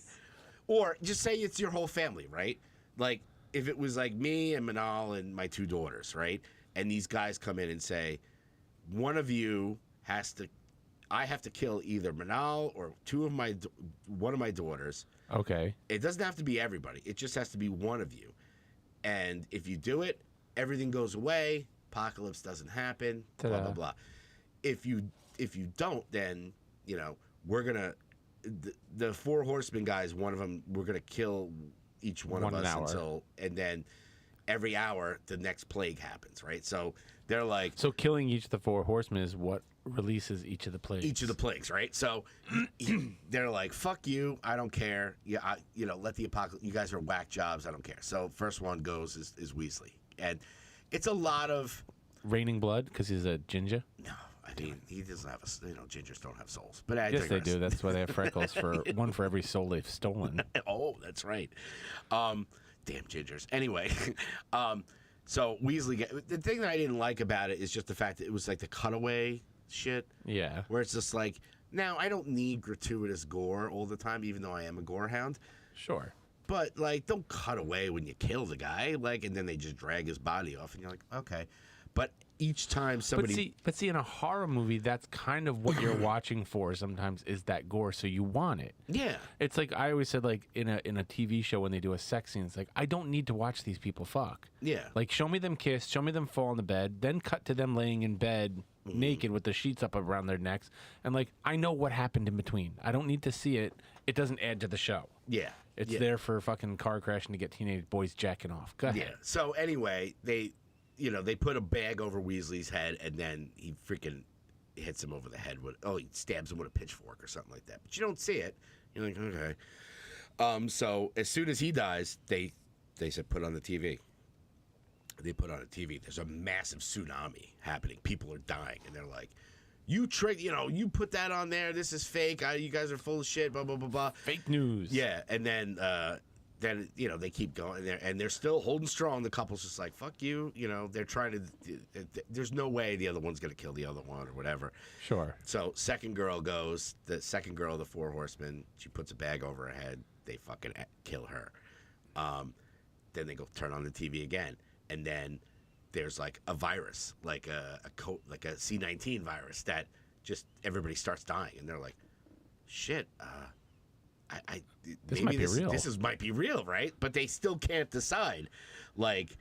Or just say it's your whole family, right? Like, if it was like me and Manal and my 2 daughters, right? And these guys come in and say, one of you I have to kill either Manal or one of my daughters. Okay. It doesn't have to be everybody. It just has to be one of you. And if you do it, everything goes away. Apocalypse doesn't happen. Ta-da. Blah, blah, blah. if you don't, then we're gonna the four horsemen guys. One of them, we're gonna kill each one of us until, and then every hour the next plague happens, right? So they're like, so killing each of the four horsemen is what releases each of the plagues. Each of the plagues, right? So they're like, "Fuck you, I don't care. Yeah, let the apocalypse. You guys are whack jobs. I don't care." So first one goes is Weasley, and it's a lot of raining blood because he's a ginger. No, I mean he doesn't have gingers don't have souls, but yes, they do. That's why they have freckles for one for every soul they've stolen. Oh, that's right. Damn gingers. Anyway, so Weasley. The thing that I didn't like about it is just the fact that it was like the cutaway shit. Yeah. Where it's just like, now I don't need gratuitous gore all the time, even though I am a gore hound. Sure. But like, don't cut away when you kill the guy, like, and then they just drag his body off, and you're like, okay. But each time somebody, but see, in a horror movie, that's kind of what you're watching for. Sometimes is that gore, so you want it. Yeah. It's like I always said, like in a TV show when they do a sex scene, it's like I don't need to watch these people fuck. Yeah. Like show me them kiss, show me them fall on the bed, then cut to them laying in bed naked with the sheets up around their necks, and like I know what happened in between. I don't need to see it. It doesn't add to the show. Yeah. It's there for fucking car crashing to get teenage boys jacking off. Go ahead. Yeah. So anyway, they put a bag over Weasley's head, and then he freaking hits him over the head with, he stabs him with a pitchfork or something like that. But you don't see it. You're like, okay. So as soon as he dies, they said put on the TV. They put on a TV. There's a massive tsunami happening. People are dying, and they're like, you put that on there. This is fake. You guys are full of shit. Blah blah blah blah. Fake news. Yeah, and then they keep going there, and they're still holding strong. The couple's just like, fuck you. They're trying to. There's no way the other one's gonna kill the other one or whatever. Sure. So second girl goes. The second girl of the four horsemen. She puts a bag over her head. They fucking kill her. Then they go turn on the TV again, and then there's like a virus, like a C-19 virus that just everybody starts dying, and they're like, shit. This might be real. This might be real, right? But they still can't decide. Like,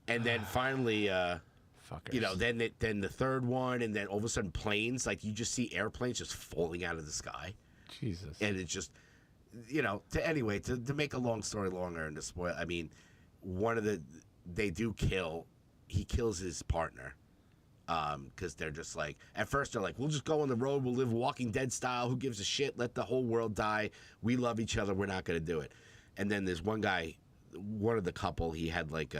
and then finally, fuckers. then the third one, and then all of a sudden planes, like you just see airplanes just falling out of the sky. Jesus. And it's just, to make a long story longer and to spoil, I mean, he kills his partner. Because they're just like, at first they're like, we'll just go on the road, we'll live Walking Dead style, who gives a shit, let the whole world die, we love each other, we're not going to do it. And then there's one guy, one of the couple, he had like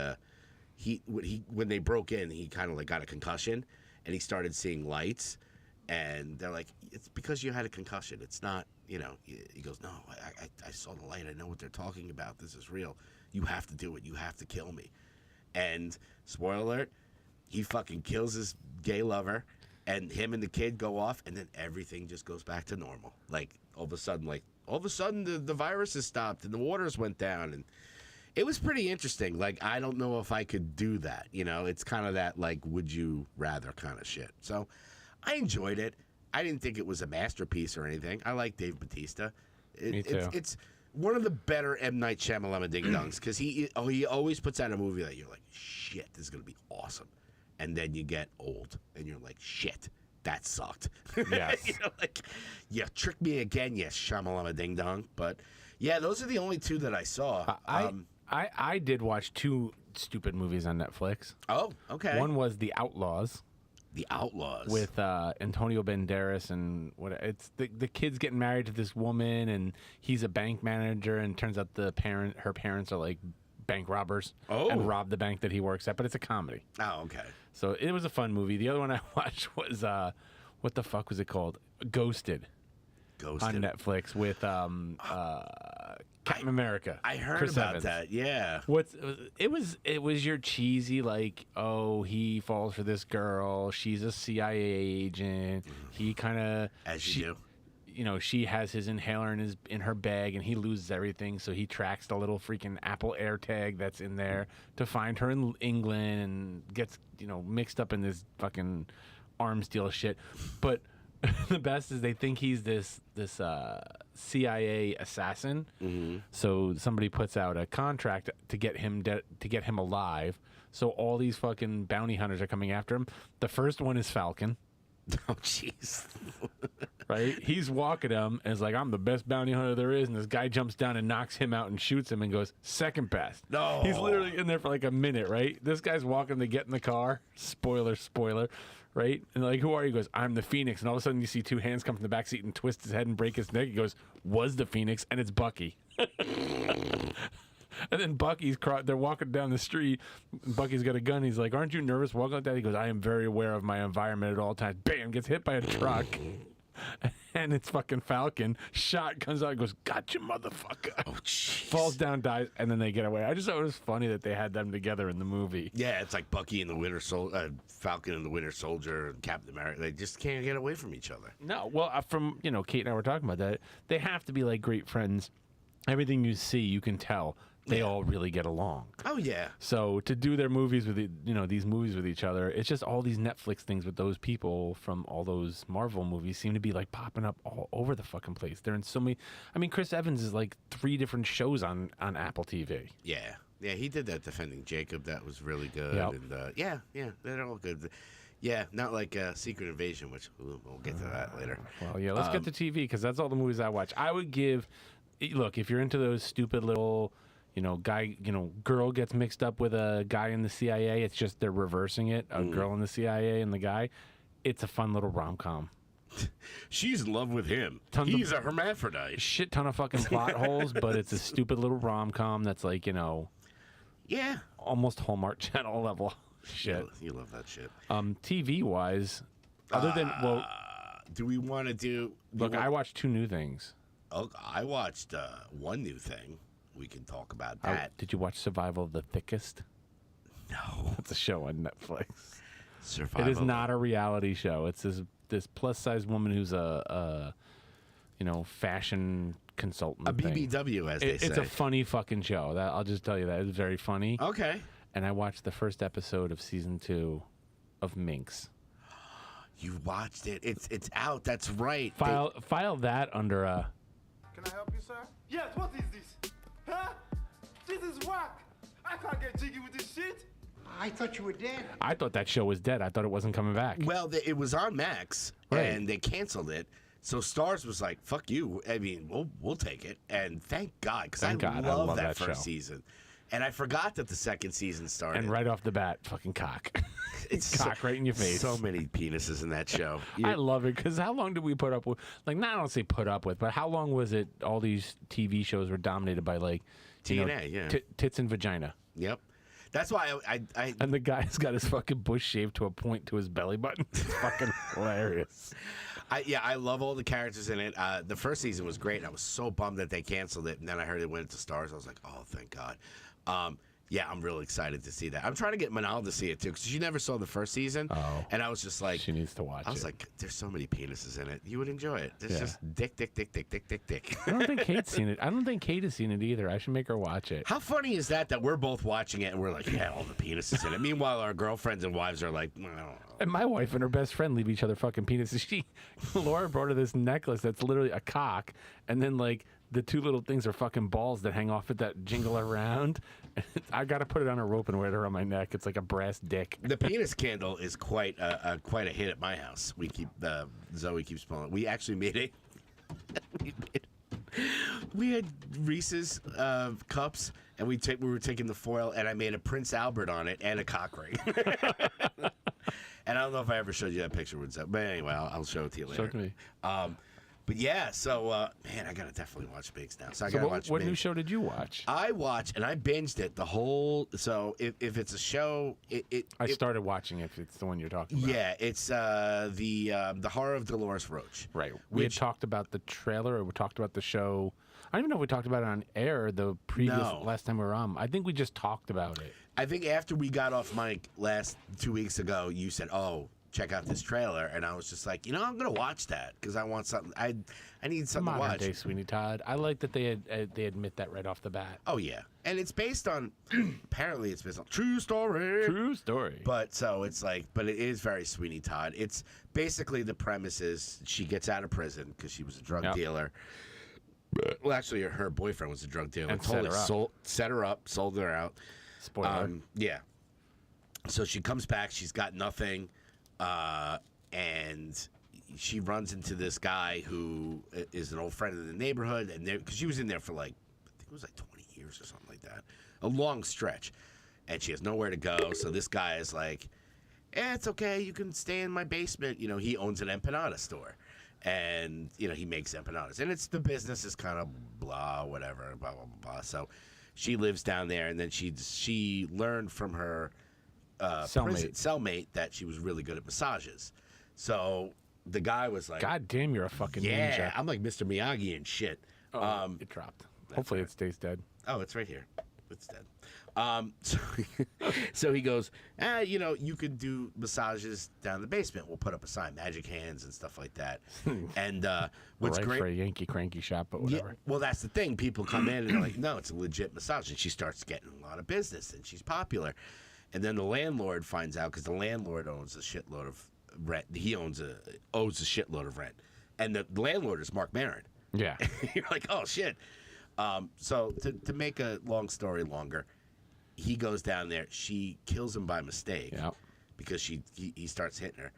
when they broke in, he kind of like got a concussion, and he started seeing lights, and they're like, it's because you had a concussion, it's not, he goes, no, I saw the light, I know what they're talking about, this is real, you have to do it, you have to kill me. And spoiler alert, he fucking kills his gay lover, and him and the kid go off, and then everything just goes back to normal. Like, all of a sudden, the virus has stopped, and the waters went down, and it was pretty interesting. Like, I don't know if I could do that, It's kind of that, like, would you rather kind of shit. So, I enjoyed it. I didn't think it was a masterpiece or anything. I like Dave Bautista. Me too. It's one of the better M. Night Shyamalan ding-dongs, because he always puts out a movie that you're like, shit, this is going to be awesome. And then you get old, and you're like, shit, that sucked. Yes. You tricked me again, yes, Shyamalama Ding Dong. But, yeah, those are the only two that I saw. I did watch two stupid movies on Netflix. Oh, okay. One was The Outlaws. The Outlaws. With Antonio Banderas, and it's the kid's getting married to this woman, and he's a bank manager, and turns out her parents are like bank robbers and rob the bank that he works at, but it's a comedy. Oh, okay. So it was a fun movie. The other one I watched was what the fuck was it called? Ghosted. On Netflix with Captain America. I heard Chris about Evans. that. Yeah. It was your cheesy like, oh, he falls for this girl, she's a CIA agent. He kind of do. She has his inhaler in her bag, and he loses everything, so he tracks the little freaking Apple AirTag that's in there to find her in England, and gets mixed up in this fucking arms deal shit. But the best is they think he's this CIA assassin. Mm-hmm. So somebody puts out a contract to get him alive. So all these fucking bounty hunters are coming after him. The first one is Falcon. Oh, jeez. Right? He's walking him and is like, I'm the best bounty hunter there is. And this guy jumps down and knocks him out and shoots him and goes, second best. No. He's literally in there for like a minute, right? This guy's walking to get in the car. Spoiler. Right? And like, who are you? He goes, I'm the Phoenix. And all of a sudden you see two hands come from the back seat and twist his head and break his neck. He goes, was the Phoenix, and it's Bucky. And then they're walking down the street. Bucky's got a gun. He's like, aren't you nervous walking like that? He goes, I am very aware of my environment at all times. Bam, gets hit by a truck. And it's fucking Falcon. Shot comes out and goes, gotcha, motherfucker. Oh, jeez. Falls down, dies, and then they get away. I just thought it was funny that they had them together in the movie. Yeah, it's like Bucky and the Winter Soldier, Falcon and the Winter Soldier, and Captain America. They just can't get away from each other. No, well, from, Kate and I were talking about that. They have to be like great friends. Everything you see, you can tell. They all really get along. Oh, yeah. So to do their movies with these movies with each other, it's just all these Netflix things with those people from all those Marvel movies seem to be like popping up all over the fucking place. They're in so many. I mean, Chris Evans is like 3 different shows on Apple TV. Yeah. Yeah, he did that Defending Jacob. That was really good. Yep. And yeah, they're all good. Yeah, not like Secret Invasion, which we'll get to that later. Well, yeah, let's get to TV because that's all the movies I watch. I would give, look, if you're into those stupid little, girl gets mixed up with a guy in the CIA. It's just they're reversing it. A girl in the CIA and the guy. It's a fun little rom-com. She's in love with him. He's a hermaphrodite. Shit ton of fucking plot holes, but it's a stupid little rom-com that's like, Yeah. almost Hallmark Channel level shit. You love that shit. TV-wise, other than, do we want to do... look, I watched 2 new things. Oh, I watched one new thing. We can talk about that. Did you watch Survival of the Thickest? No. It's a show on Netflix. Survival. It is not a reality show. It's this plus-size woman who's a fashion consultant. A BBW, as they say. It's a funny fucking show. I'll just tell you that. It's very funny. Okay. And I watched the first episode of season 2 of Minx. You watched it. It's out. That's right. File that under a... Can I help you, sir? Yes, what is this? Huh? This is whack. I can't get jiggy with this shit. I thought you were dead. I thought that show was dead. I thought it wasn't coming back. Well, it was on Max, Right. and they canceled it. So Starz was like, "Fuck you." I mean, we'll take it, and thank God, because I love that first season. And I forgot that the second season started. And right off the bat, fucking cock. It's cock right in your face. So many penises in that show. I love it because how long did we put up with? Like, not I don't say put up with, but how long was it? All these TV shows were dominated by like TNA, tits and vagina. Yep. That's why I And the guy's got his fucking bush shaved to a point to his belly button. It's fucking hilarious. I love all the characters in it. The first season was great. I was so bummed that they canceled it, and then I heard it went to Starz. I was like, oh, thank God. Yeah, I'm really excited to see that. I'm trying to get Manal to see it too, because she never saw the first season. Oh. And I was just like, She needs to watch it. I was like, there's so many penises in it. You would enjoy it. It's just dick. I don't think Kate's seen it. I don't think Kate has seen it either. I should make her watch it. How funny is that we're both watching it and we're like, yeah, all the penises in it. Meanwhile, our girlfriends and wives are like, well, And my wife and her best friend leave each other fucking penises. Laura brought her this necklace that's literally a cock, and then like the 2 little things are fucking balls that hang off it that jingle around. I got to put it on a rope and wear it around my neck. It's like a brass dick. the penis candle is quite a hit at my house. We keep Zoe keeps pulling. We actually made it. We had Reese's cups, and we were taking the foil, and I made a Prince Albert on it and a cock ring. And I don't know if I ever showed you that picture, but anyway, I'll show it to you later. Show it to me. But yeah, so man, I gotta definitely watch Minx now. So I gotta watch. What new Minx. show did you watch? I watched and I binged it the whole. So if it's a show, I started watching it. If it's the one you're talking about. Yeah, it's the Horror of Dolores Roach. Right. We had talked about the trailer, or we talked about the show. I don't even know if we talked about it on air the previous last time we were on. I think we just talked about it. I think after we got off mic 2 weeks ago, you said, "Oh, check out this trailer," and I was just like, I'm gonna watch that because I want something. I need something to Modern watch. day Sweeney Todd. I like that they admit that right off the bat. Oh yeah, and it's based on apparently it's based on true story. True story. But so it's like, but it is very Sweeney Todd. It's basically the premise is she gets out of prison because she was a drug dealer. Well, actually, her boyfriend was a drug dealer. And set her up, sold her out. Spoiler. Yeah. So she comes back. She's got nothing. and she runs into this guy who is an old friend in the neighborhood, and because she was in there for like, I think it was like 20 years or something like that, a long stretch, and she has nowhere to go. So this guy is like, it's okay, you can stay in my basement. You know, he owns an empanada store, and you know he makes empanadas, and the business is kind of blah, whatever, blah blah blah blah. So she lives down there, and then she learned from her cellmate that she was really good at massages. So the guy was like, God damn, you're a fucking ninja. I'm like Mr. Miyagi and shit. It dropped. Hopefully it stays dead. Oh, it's right here. It's dead. So he goes, you know, you could do massages down in the basement. We'll put up a sign, magic hands and stuff like that. And what's right great for a Yankee cranky shop, but whatever. Yeah, well, that's the thing. People come in and they're like, no, it's a legit massage. And she starts getting a lot of business, and she's popular. And then the landlord finds out, because the landlord owns a shitload of rent. He owes a shitload of rent. And the landlord is Mark Maron. Yeah. You're like, oh, shit. So to make a long story longer, he goes down there. She kills him by mistake because he starts hitting her.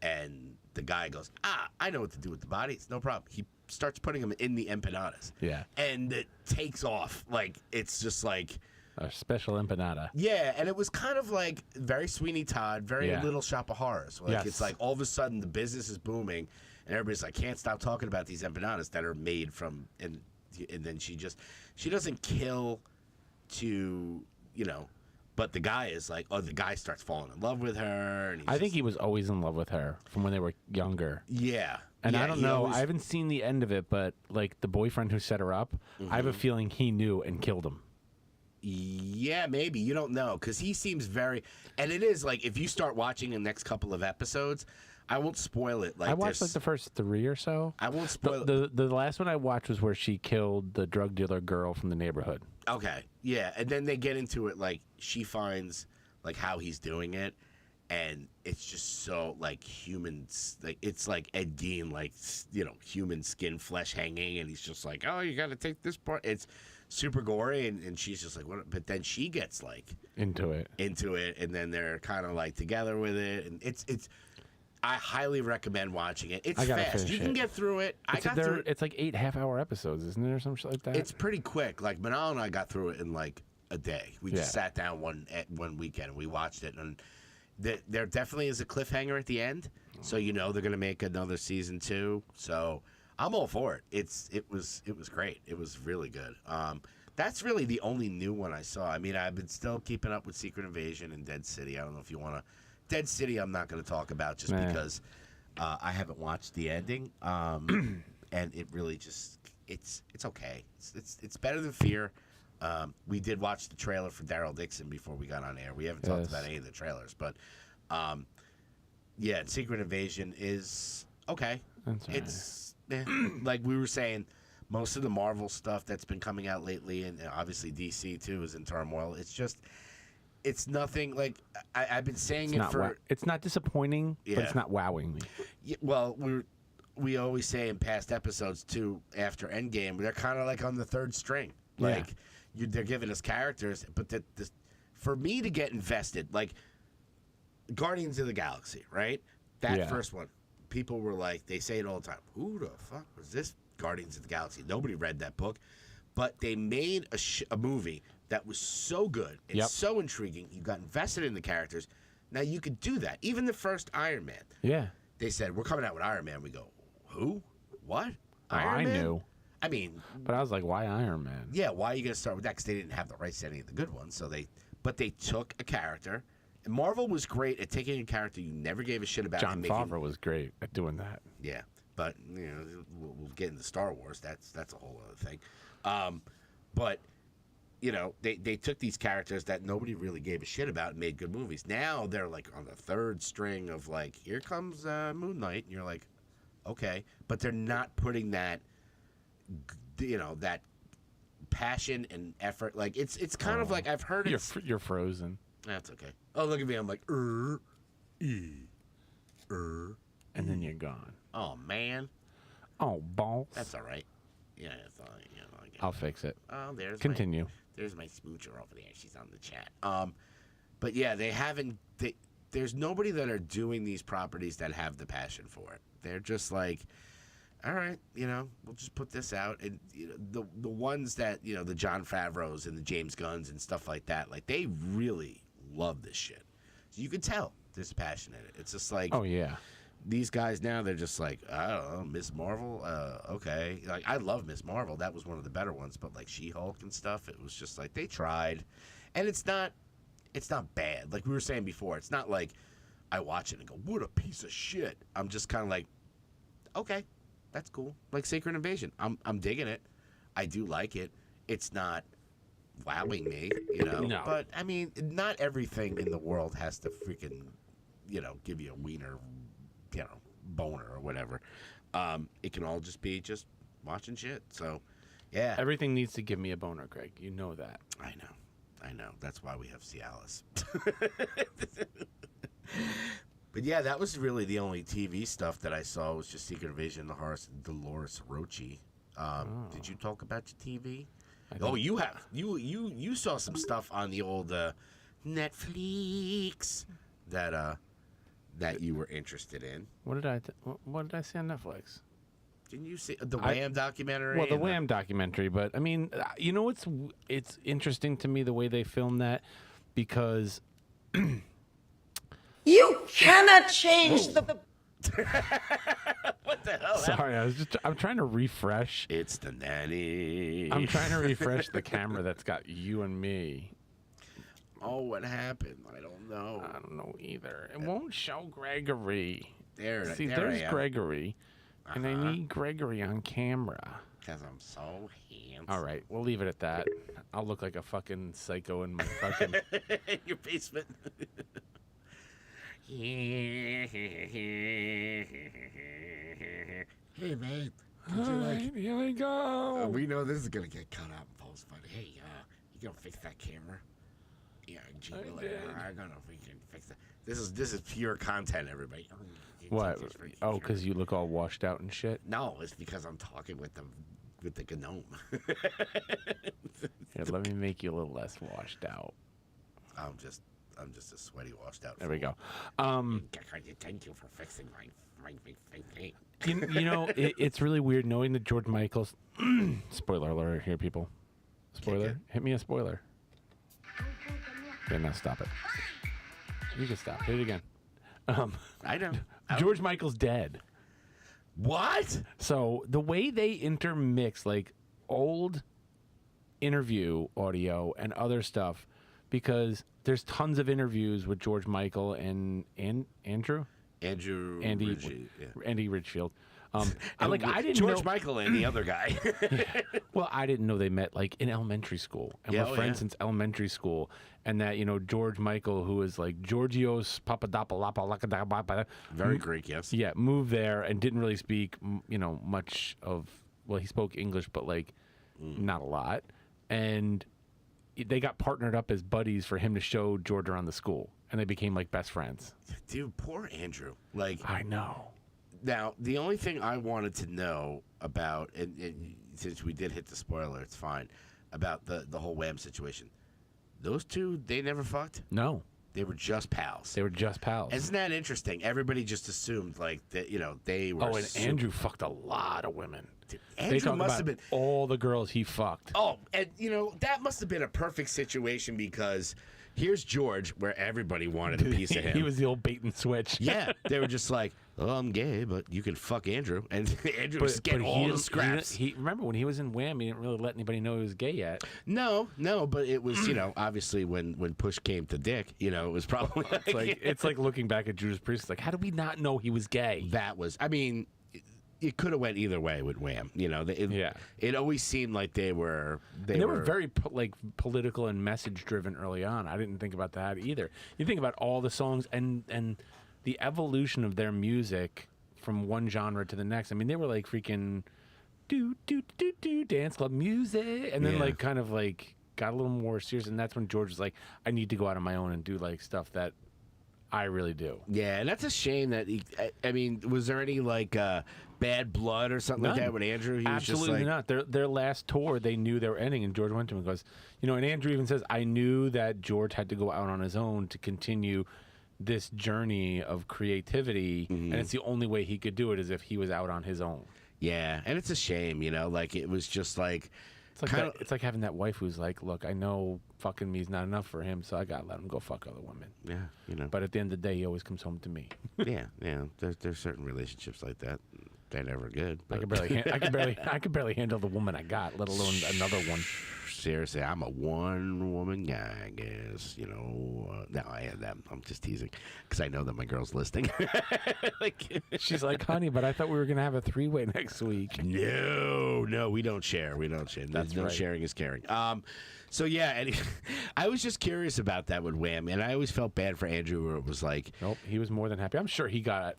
And the guy goes, I know what to do with the body. It's no problem. He starts putting him in the empanadas. Yeah. And it takes off. Like, it's just like... A special empanada. Yeah, and it was kind of like very Sweeney Todd, very Little Shop of Horrors. Like, it's like all of a sudden the business is booming, and everybody's like, can't stop talking about these empanadas that are made from... And then she doesn't kill to, you know... But the guy is like, the guy starts falling in love with her. And I think he was always in love with her from when they were younger. Yeah. And yeah, I don't know. I haven't seen the end of it, but like the boyfriend who set her up, I have a feeling he knew and killed him. Yeah, maybe. You don't know. Because he seems very... And it is like, if you start watching the next couple of episodes, I won't spoil it. Like, I watched like the first 3 or so. I won't spoil it. The last one I watched was where she killed the drug dealer girl from the neighborhood. Okay. Yeah. And then they get into it, like, she finds, like, how he's doing it. And it's just so, like, humans. Like, it's like Ed Gein, like, you know, human skin, flesh hanging. And he's just like, oh, you got to take this part. It's super gory. And she's just like, what? But then she gets, like... Into it. And then they're kind of, like, together with it. And it's... I highly recommend watching it. It's fast. You can get through it. It's like 8 half-hour episodes, isn't it, or something like that? It's pretty quick. Like, Manal and I got through it in like a day. We just sat down one weekend and we watched it, and there definitely is a cliffhanger at the end. So you know they're gonna make another season 2. So I'm all for it. It was great. It was really good. That's really the only new one I saw. I mean, I've been still keeping up with Secret Invasion and Dead City. I don't know if you want to. Dead City, I'm not going to talk about just because I haven't watched the ending, and it really just it's okay. It's better than Fear. We did watch the trailer for Daryl Dixon before we got on air. We haven't talked about any of the trailers, but Secret Invasion is okay. It's like we were saying. Most of the Marvel stuff that's been coming out lately, and obviously DC too, is in turmoil. It's nothing like I've been saying it's not disappointing, but it's not wowing me. Yeah, well, we always say in past episodes too, after Endgame, they're kind of like on the third string. Like they're giving us characters, but for me to get invested, like Guardians of the Galaxy, right? That first one, people were like, they say it all the time. Who the fuck was this Guardians of the Galaxy? Nobody read that book, but they made a movie that was so good and so intriguing. You got invested in the characters. Now you could do that. Even the first Iron Man. Yeah. They said, we're coming out with Iron Man. We go, who? What? Iron Man? I knew. I mean. But I was like, why Iron Man? Yeah, why are you going to start with that? Because they didn't have the rights to any of the good ones. But they took a character. And Marvel was great at taking a character you never gave a shit about. John Favreau was great at doing that. Yeah. But, you know, we'll get into Star Wars. That's a whole other thing. But... You know, they took these characters that nobody really gave a shit about and made good movies. Now they're like on the third string of like, here comes Moon Knight, and you're like, okay, but they're not putting that, you know, that passion and effort. Like it's kind of like I've heard you're frozen. That's okay. Oh, look at me, I'm like, and then you're gone. Oh man. Oh balls. That's all right. Yeah, that's all right. I'll fix it. Oh, Continue. There's my smoocher over there. She's on the chat. But yeah, they haven't. there's nobody that are doing these properties that have the passion for it. They're just like, all right, we'll just put this out. And the ones that, the Jon Favreaus and the James Gunns and stuff like that, like they really love this shit. So you can tell there's passion in it. It's just like, oh yeah, these guys now, they're just like, I don't know, Miss Marvel, okay. Like I love Miss Marvel. That was one of the better ones. But like She-Hulk and stuff, it was just like they tried, and it's not bad. Like we were saying before, it's not like I watch it and go, what a piece of shit. I'm just kind of like, okay. That's cool. Like Secret Invasion. I'm digging it. I do like it. It's not wowing me, No. But, I mean, not everything in the world has to freaking, give you a wiener, boner or whatever. It can all just be just watching shit. So, yeah. Everything needs to give me a boner, Greg. You know that. I know. That's why we have Cialis. But yeah, that was really the only TV stuff that I saw was just Secret Invasion, the horse, Dolores Rochi. Did you talk about your TV? Oh, you have. You saw some stuff on the old Netflix that you were interested in. What did I see on Netflix? Didn't you see the Wham documentary? Well, the Wham documentary, but I mean, it's interesting to me the way they filmed that because. You cannot change the... What the hell? Sorry, I'm trying to refresh. It's the nanny. I'm trying to refresh the camera that's got you and me. Oh, what happened? I don't know. I don't know either. It won't show Gregory. There's Gregory. And I need Gregory on camera. Because I'm so handsome. All right, we'll leave it at that. I'll look like a fucking psycho in my fucking... in your basement. Hey, mate. Here we go. We know this is going to get cut out and post, but hey, you going to fix that camera? Yeah, gee, I'm going to freaking fix that. This is pure content, everybody. What? Oh, because you look all washed out and shit? No, it's because I'm talking with the gnome. Here, let me make you a little less washed out. I'm just a sweaty, washed out. There we go. Thank you for fixing my thing. It's really weird knowing that George Michael's... Spoiler alert here, people. Spoiler. Hit me a spoiler. Okay, now stop it. You can stop. Hit it again. I know. George Michael's dead. What? So the way they intermix like old interview audio and other stuff, because there's tons of interviews with George Michael and Andy Ridgefield. I didn't George know, Michael and the other guy. Well, I didn't know they met like in elementary school and were friends since elementary school, and that George Michael, who is like Georgios Papadopoulos, Very Greek, yes. Yeah, moved there and didn't really speak much of. Well, he spoke English, but like not a lot, and they got partnered up as buddies for him to show George around the school, and they became like best friends. Dude, poor Andrew. Like I know. Now, the only thing I wanted to know about, and since we did hit the spoiler, it's fine, about the whole Wham situation. Those two, they never fucked? No. They were just pals. They were just pals. Isn't that interesting? Everybody just assumed, like, that, they were... Oh, and Andrew fucked a lot of women. Dude, Andrew must have been... all the girls he fucked. Oh, and, that must have been a perfect situation because... Here's George, where everybody wanted a piece of him. He was the old bait and switch. Yeah, they were just like, "Oh, I'm gay, but you can fuck Andrew," and Andrew was getting all the scraps. He remember when he was in Wham, he didn't really let anybody know he was gay yet. No, but it was obviously when push came to dick, it was probably it's like looking back at Judas Priest. It's like, how did we not know he was gay? That was, I mean. It could have went either way with Wham. It always seemed like they were very political and message driven early on. I didn't think about that either. You think about all the songs and the evolution of their music from one genre to the next. I mean, they were like freaking do dance club music, and then like kind of like got a little more serious. And that's when George was like, I need to go out on my own and do like stuff that I really do. Yeah, and that's a shame that I mean, was there any like bad blood or something like that with Andrew? He Absolutely was just not. Their last tour, they knew they were ending, and George went to him and goes, and Andrew even says, I knew that George had to go out on his own to continue this journey of creativity, and it's the only way he could do it is if he was out on his own. Yeah, and it's a shame, you know, like it was just like It's like having that wife who's like, look, I know fucking me is not enough for him, so I gotta let him go fuck other women. yeah, you know. But at the end of the day, he always comes home to me. yeah. There's certain relationships like that. They're never good. But. I could barely handle the woman I got, let alone another one. Seriously, I'm a one-woman guy, I guess. You know, no, I had that. I'm just teasing because I know that my girl's listening. She's like, honey, but I thought we were gonna have a 3-way next week. No, we don't share. That's no right. sharing is caring. So yeah, and I was just curious about that with Wham, and I always felt bad for Andrew, where it was like, Nope, he was more than happy. I'm sure he got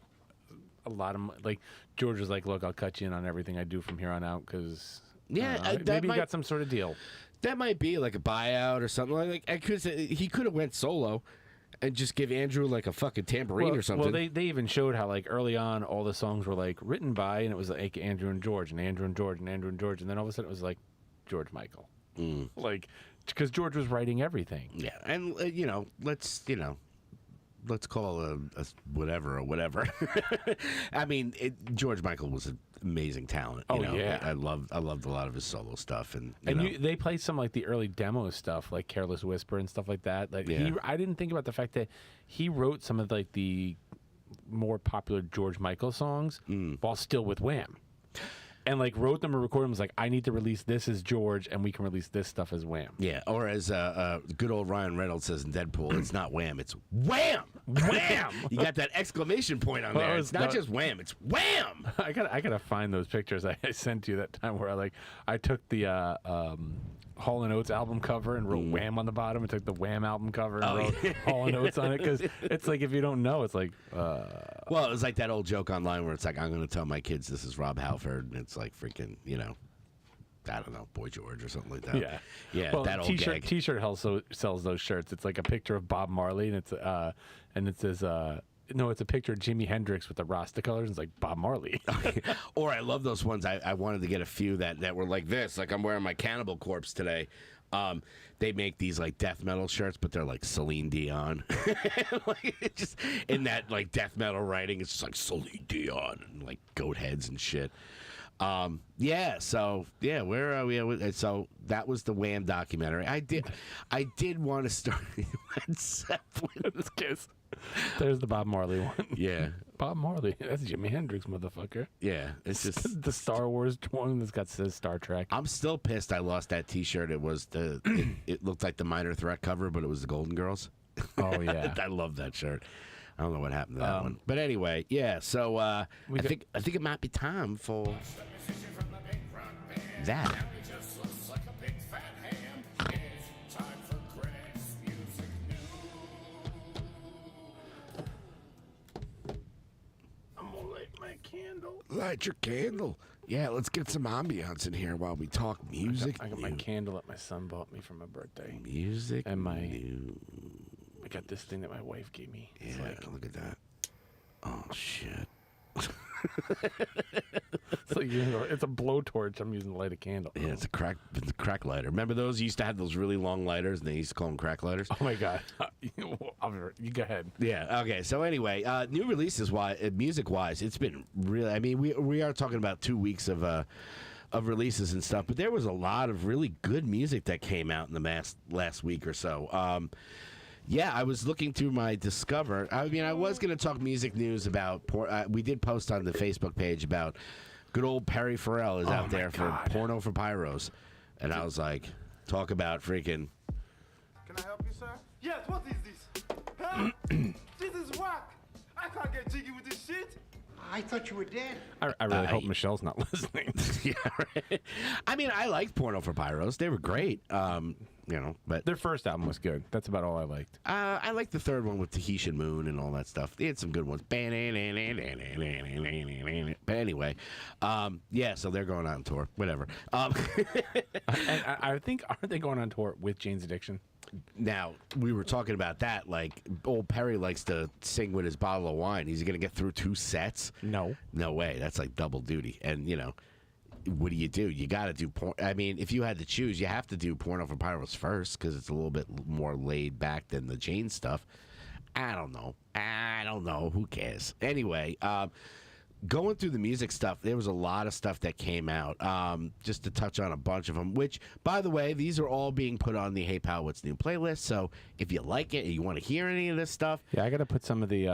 a lot of like. George was like, look, I'll cut you in on everything I do from here on out because maybe he got some sort of deal. That might be like a buyout or something. Like I could say he could have went solo and just give Andrew like a fucking tambourine or something. Well, they even showed how like early on all the songs were like written by, and it was like Andrew and George and Andrew and George and Andrew and George, and then all of a sudden it was like George Michael, like because George was writing everything. Yeah, and let's call a whatever or whatever. I mean, George Michael was an amazing talent. You know? Yeah, I loved a lot of his solo stuff, and they played some like the early demo stuff, like "Careless Whisper" and stuff like that. Like I didn't think about the fact that he wrote some of like the more popular George Michael songs while still with Wham. And like wrote them or recorded them, was like, I need to release this as George, and we can release this stuff as Wham. Yeah, or as good old Ryan Reynolds says in Deadpool, it's not Wham, it's Wham! Wham! You got that exclamation point on there. It's not just Wham, it's Wham! I gotta find those pictures I sent you that time where I took the Hall & Oates album cover and wrote Wham on the bottom, and took the Wham album cover and wrote Hall & Oates on it, because it's like if you don't know, it's like well, it was like that old joke online where it's like, I'm going to tell my kids this is Rob Halford, and it's like freaking, you know, I don't know, Boy George or something like that. Yeah, well, that old gag. T-shirt also sells those shirts. It's like a picture of Bob Marley, and it says no, it's a picture of Jimi Hendrix with the Rasta colors. And it's like Bob Marley. Or I love those ones. I wanted to get a few that were like this. Like I'm wearing my Cannibal Corpse today. They make these like death metal shirts, but they're like Celine Dion. Like it's just in that like death metal writing, it's just like Celine Dion and like goat heads and shit. Yeah, so yeah, where are we? So that was the Wham documentary. I did want to start Led Zeppelin. There's the Bob Marley one. Yeah, Bob Marley. That's Jimi Hendrix, motherfucker. Yeah, it's just the Star Wars one that's says Star Trek. I'm still pissed I lost that T-shirt. It was it looked like the Minor Threat cover, but it was the Golden Girls. Oh yeah, I love that shirt. I don't know what happened to that one, but anyway, yeah. So I think it might be time for that. I'm gonna light my candle. Light your candle. Yeah, let's get some ambiance in here while we talk music. I got my candle that my son bought me for my birthday. Music and I got this thing that my wife gave me. Yeah, look at that. Oh shit. It's like it's a blowtorch. I'm using to light a candle. Yeah, it's a crack lighter. Remember those? You used to have those really long lighters, and they used to call them crack lighters. Oh my god. You go ahead. Yeah. Okay. So anyway, new releases music wise, it's been really. I mean, we are talking about 2 weeks of releases and stuff, but there was a lot of really good music that came out in the last week or so. Yeah, I was looking through my Discover. I mean, I was going to talk music news about. We did post on the Facebook page about good old Perry Farrell is out there for Porno for Pyros, and I was like, talk about freaking. Can I help you, sir? Yes, what is this? Huh? This is whack. I can't get jiggy with this shit. I thought you were dead. I really hope Michelle's not listening. Yeah, right. I mean, I liked Porno for Pyros. They were great. You know, but their first album was good. That's about all I liked. I liked the third one with Tahitian Moon and all that stuff. They had some good ones. But anyway, yeah. So they're going on tour. Whatever. And I think aren't they going on tour with Jane's Addiction? Now we were talking about that. Like old Perry likes to sing with his bottle of wine. He's going to get through 2 sets. No way. That's like double duty. And you know. What do? You got to do porn. I mean, if you had to choose, you have to do Porno for Pyros first because it's a little bit more laid back than the Jane stuff. I don't know. I don't know. Who cares? Anyway, going through the music stuff, there was a lot of stuff that came out. Just to touch on a bunch of them, which, by the way, these are all being put on the Hey Pal What's New playlist. So if you like it and you want to hear any of this stuff, Yeah, I got to put some of the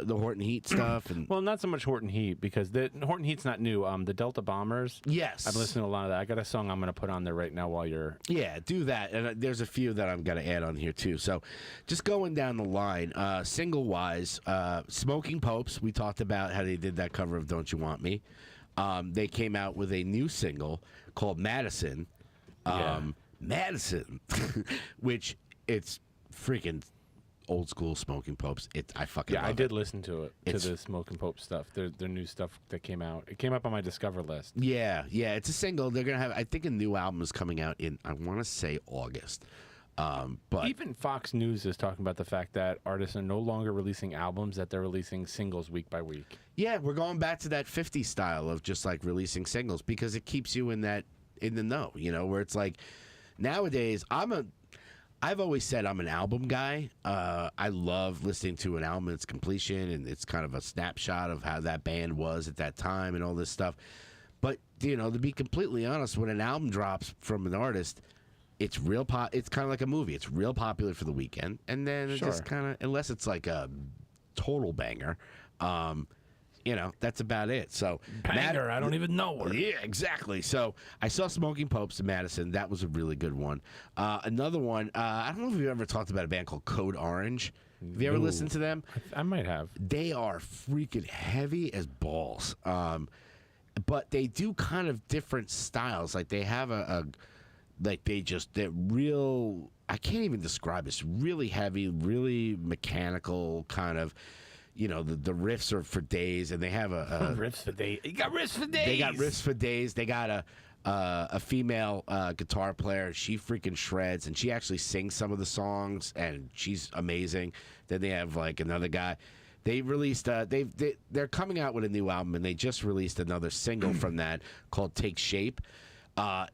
Horton Heat stuff. And well, not so much Horton Heat because the Horton Heat's not new. The Delta Bombers. yes, I've listened to a lot of that. I got a song I'm going to put on there right now while you're. Yeah, do that. And there's a few that I'm going to add on here, too. So just going down the line, single-wise, Smoking Popes, we talked about how they did that cover of Don't You Want Me. They came out with a new single called Madison. Madison, which it's freaking old school Smoking Popes. I fucking love I it. did listen to it, It's- to the Smoking Pope stuff. Their new stuff that came out. It came up on my Discover list. Yeah, it's a single. They're going to have, I think a new album is coming out in, I want to say August. But Even Fox News is talking about the fact that artists are no longer releasing albums, that they're releasing singles week by week. yeah, we're going back to that 50s style of just like releasing singles because it keeps you in the know, where it's like nowadays I've always said I'm an album guy. I love listening to an album in its completion, and it's kind of a snapshot of how that band was at that time and all this stuff. But, to be completely honest, when an album drops from an artist, it's real it's kind of like a movie. It's real popular for the weekend, and then it just kind of, unless it's like a total banger, that's about it. So Banger, I don't even know her. yeah, exactly. So I saw Smoking Popes in Madison. That was a really good one. Another one, I don't know if you've ever talked about a band called Code Orange. Have you ever No. listened to them? I might have. They are freaking heavy as balls. But they do kind of different styles. Like they have they're real, I can't even describe it. It's really heavy, really mechanical kind of, the riffs are for days, and they have Riffs for days. You got riffs for days. they got riffs for days. They got a female guitar player. She freaking shreds, and she actually sings some of the songs, and she's amazing. Then they have like another guy. They released. They're coming out with a new album, and they just released another single from that called "Take Shape."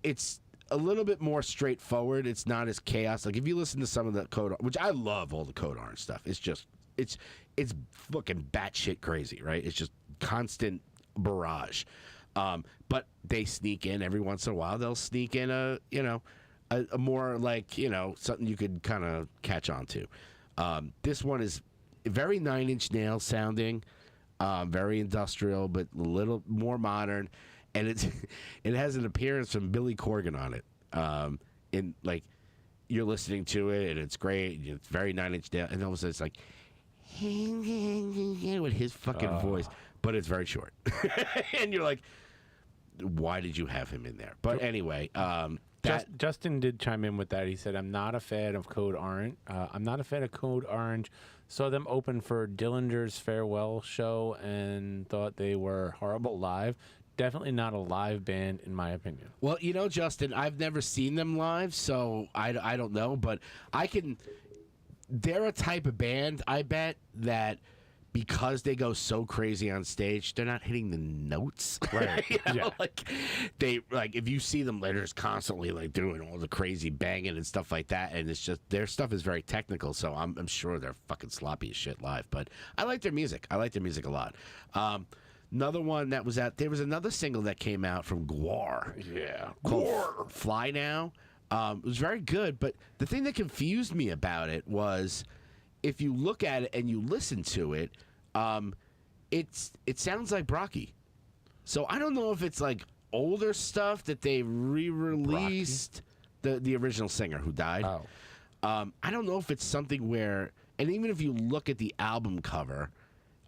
It's a little bit more straightforward. It's not as chaos. Like if you listen to some of the Code, which I love all the Code Orange stuff. It's just it's fucking batshit crazy, right? It's just constant barrage. But they sneak in every once in a while. They'll sneak in a more like something you could kind of catch on to. This one is very Nine Inch Nails sounding, very industrial, but a little more modern. And it has an appearance from Billy Corgan on it. In like you're listening to it and it's great. It's very Nine Inch Nails, and all of a sudden it's like with his fucking voice, but it's very short. And you're like, why did you have him in there? But anyway, Justin did chime in with that. He said, "I'm not a fan of Code Orange. I'm not a fan of Code Orange. Saw them open for Dillinger's farewell show and thought they were horrible live. Definitely not a live band, in my opinion." Well, Justin, I've never seen them live, so I don't know, but they're a type of band, I bet, that because they go so crazy on stage, they're not hitting the notes. Right. Yeah. Like if you see them later, it's constantly like doing all the crazy banging and stuff like that, and it's just their stuff is very technical, so I'm sure they're fucking sloppy as shit live. But I like their music. I like their music a lot. Another one that was there was another single that came out from Gwar. Yeah. Called Fly Now. It was very good, but the thing that confused me about it was if you look at it and you listen to it, it sounds like Brocky. So I don't know if it's like older stuff that they re-released, the original singer who died. Oh. I don't know if it's something where, and even if you look at the album cover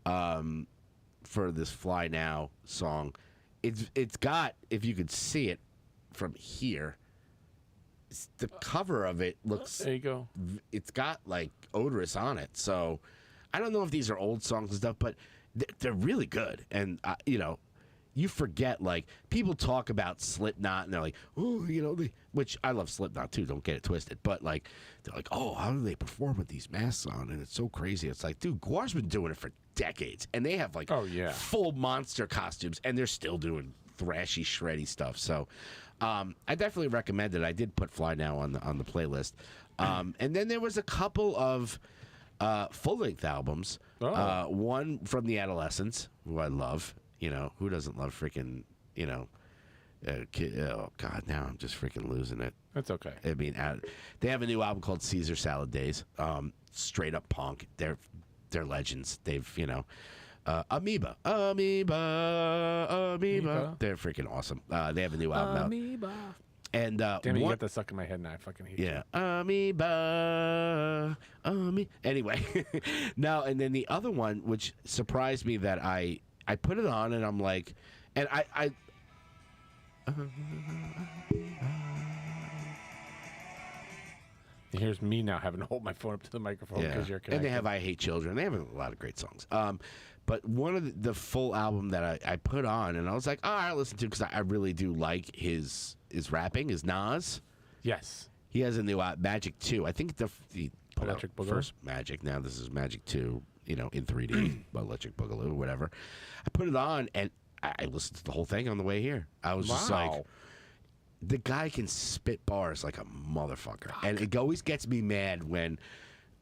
for this Fly Now song, it's got, if you could see it from here, the cover of it looks, There you go. it's got like Odorous on it. So I don't know if these are old songs and stuff, but they're really good. And you forget, like, people talk about Slipknot and they're like, oh, which I love Slipknot too, don't get it twisted, but like they're like, oh, how do they perform with these masks on? And it's so crazy. It's like, dude, Gwar's been doing it for decades, and they have like full monster costumes, and they're still doing thrashy, shreddy stuff. So I definitely recommend it. I did put Fly Now on the playlist. And then there was a couple of full-length albums. Oh. One from the Adolescents, who I love. Who doesn't love freaking, oh, God, now I'm just freaking losing it. That's okay. I mean, they have a new album called Caesar Salad Days. Straight up punk. They're legends. They've, Amoeba. They're freaking awesome. They have a new album out. Amoeba. And Damn it, you got that stuck in my head now. I fucking hate yeah, Amoeba. Anyway, no, and then the other one, which surprised me, that I put it on and I'm like, and I Here's me now having to hold my phone up to the microphone because you're connected. And they have I Hate Children. They have a lot of great songs. But one of the full album that I put on, and I was like, all right, I'll listen to, because I really do like his rapping, his Nas. Yes. He has a new Magic 2. I think the put Electric out Boogaloo? first Magic. Now this is Magic 2, in 3D, Electric Boogaloo, whatever. I put it on, and I listened to the whole thing on the way here. I was just like, the guy can spit bars like a motherfucker. Fuck. And it always gets me mad when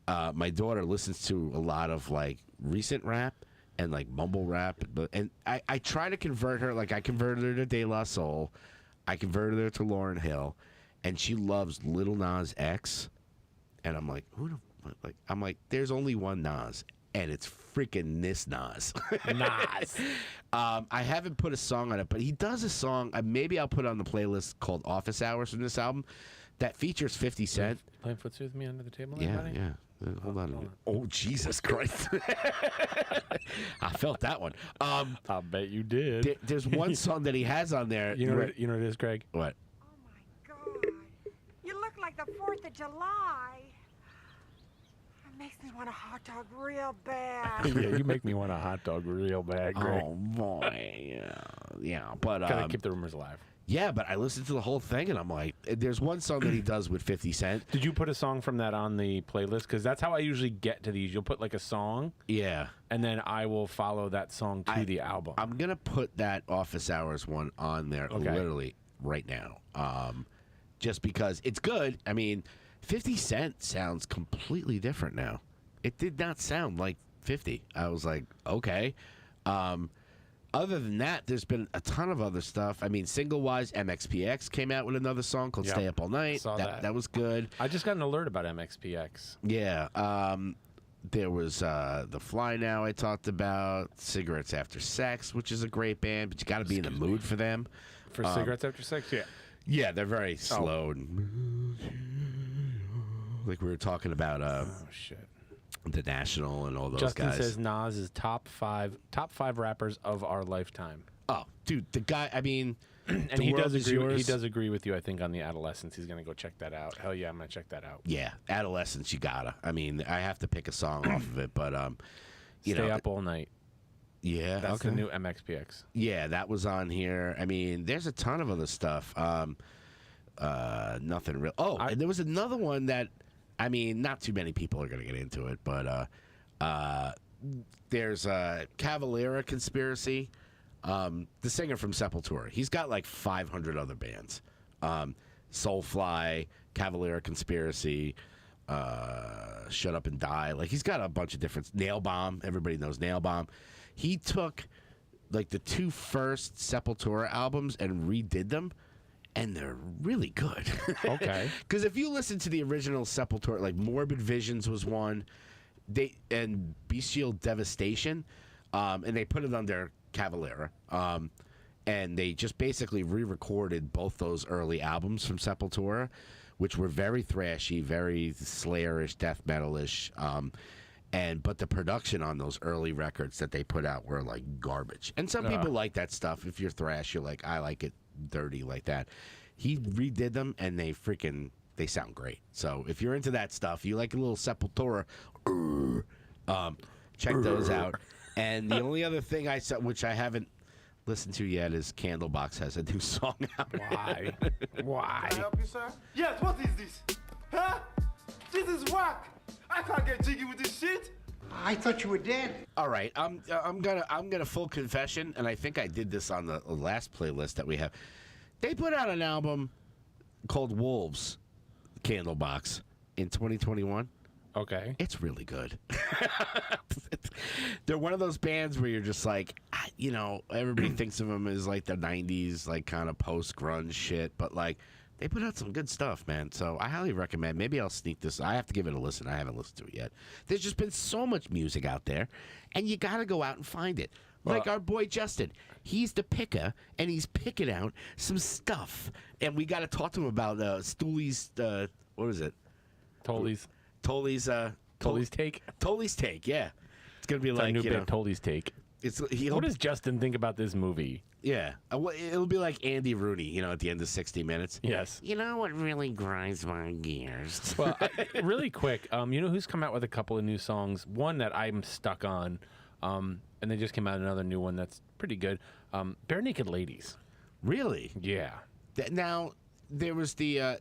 my daughter listens to a lot of, like, recent rap and, like, mumble rap. And I try to convert her. Like, I converted her to De La Soul. I converted her to Lauryn Hill. And she loves Lil Nas X. And I'm like, I'm like, there's only one Nas. And it's freaking this Nas. Nas. I haven't put a song on it, but he does a song. Maybe I'll put it on the playlist called Office Hours from this album that features 50 Cent. Playing footsie with me under the table? Yeah, buddy? yeah. Hold on. Oh, Jesus Christ. I felt that one. I bet you did. There's one song that he has on there. You know what it is, Greg? What? Oh my God. You look like the 4th of July. It makes me want a hot dog real bad. Yeah, you make me want a hot dog real bad, Greg. Oh, boy. Yeah, but... Gotta keep the rumors alive. Yeah, but I listened to the whole thing, and I'm like, there's one song that he does with 50 Cent. Did you put a song from that on the playlist? Because that's how I usually get to these. You'll put like a song, Yeah. and then I will follow that song to the album. I'm going to put that Office Hours one on there literally right now. Just because it's good. I mean, 50 Cent sounds completely different now. It did not sound like 50. I was like, okay. Other than that, there's been a ton of other stuff. I mean, single-wise, MXPX came out with another song called Stay Up All Night. Saw that. That was good. I just got an alert about MXPX. Yeah. There was The Fly Now I talked about, Cigarettes After Sex, which is a great band, but you got to be in the mood for them. For Cigarettes After Sex? Yeah. Yeah, they're very slow. And, like we were talking about Oh, shit. The National and all those Justin guys. says Nas is top five rappers of our lifetime. Oh, dude, the guy, I mean, And The he World does Is agree. Yours. He does agree with you. I think on the Adolescents, he's gonna go check that out. Hell yeah, I'm gonna check that out. Yeah, Adolescence, you gotta. I mean, I have to pick a song off of it, but you Stay know, Up All Night. yeah, That's the new MXPX. Yeah, that was on here. I mean, there's a ton of other stuff. Nothing real. Oh, and there was another one that, I mean, not too many people are gonna get into it, but there's Cavalera Conspiracy. The singer from Sepultura. He's got like 500 other bands. Soulfly, Cavalera Conspiracy, Shut Up and Die. Like, he's got a bunch of different... Nail Bomb. Everybody knows Nail Bomb. He took like the 2 first Sepultura albums and redid them, and they're really good. Okay. Because if you listen to the original Sepultura, like Morbid Visions was one, and Bestial Devastation, and they put it under Cavalera, and they just basically re-recorded both those early albums from Sepultura, which were very thrashy, very Slayer-ish, death metal-ish, but the production on those early records that they put out were like garbage. And some people like that stuff. If you're thrash, you're like, I like it dirty like that. He redid them, and they sound great. So if you're into that stuff, you like a little Sepultura, check those out. And the only other thing I saw, which I haven't listened to yet, is Candlebox has a new song out. Why? Why? Can I help you, sir? Yes, what is this? Huh? This is whack. I can't get jiggy with this shit. I thought you were dead. All right, I'm gonna full confession, and I think I did this on the last playlist that we have. They put out an album called Wolves, Candlebox, in 2021. Okay. It's really good. They're one of those bands where you're just like, you know, everybody thinks of them as like the 90s, like kind of post-grunge shit, but like they put out some good stuff, man. So I highly recommend. Maybe I'll sneak this. I have to give it a listen. I haven't listened to it yet. There's just been so much music out there, and you got to go out and find it. Like our boy Justin, he's the picker, and he's picking out some stuff. And we got to talk to him about Stooley's, what is it? Tolly's Take. Tolly's Take, yeah. It's going to be It's like, a new you bit, know. Tolly's Take. What does Justin think about this movie? Yeah. It'll be like Andy Rooney, you know, at the end of 60 Minutes. Yes. You know what really grinds my gears? Well, really quick, you know who's come out with a couple of new songs? One that I'm stuck on, and they just came out another new one that's pretty good. Bare Naked Ladies. Really? Yeah. Now, there was the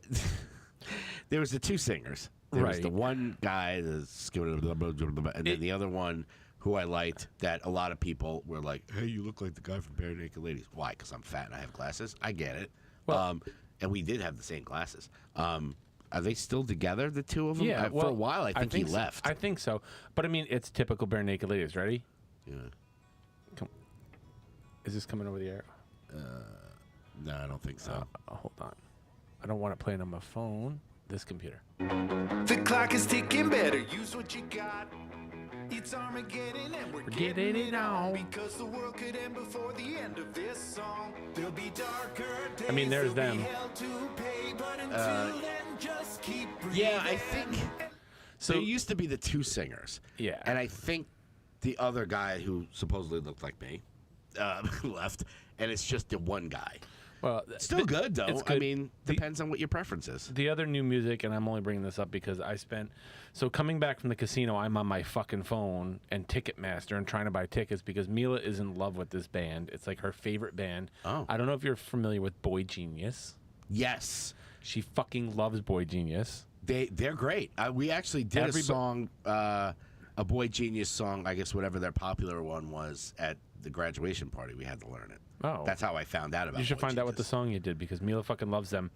two singers. There was Right. the one guy that's and then the other one who I liked that a lot of people were like, hey, you look like the guy from Bare Naked Ladies. Why? Because I'm fat and I have glasses? I get it. Well- and we did have the same glasses. Are they still together, the two of them? Yeah. For a while, I think he so. left. I think so. But I mean, it's typical Bare Naked Ladies. Ready? Yeah. Is this coming over the air? No, I don't think so. Hold on. I don't want it playing on my phone. This computer. The clock is ticking, better use what you got. It's Armageddon and we're getting it on. Because the world could end before the end of this song. There'll be darker days. I mean, there's there'll be them. hell to pay, but until then, just keep breathing. Yeah, I think So there used to be the two singers. Yeah. And I think the other guy who supposedly looked like me left, and it's just the one guy. well, Still good, though. it's I good. mean, depends on what your preference is. The other new music, and I'm only bringing this up because so coming back from the casino, I'm on my fucking phone and Ticketmaster and trying to buy tickets because Mila is in love with this band. It's like her favorite band. Oh. I don't know if you're familiar with Boy Genius. Yes. She fucking loves Boy Genius. They're great. We actually did a song, a Boy Genius song, I guess whatever their popular one was, at the graduation party. We had to learn it. Oh. That's how I found out about it. You should find out what the song you did because Mila fucking loves them.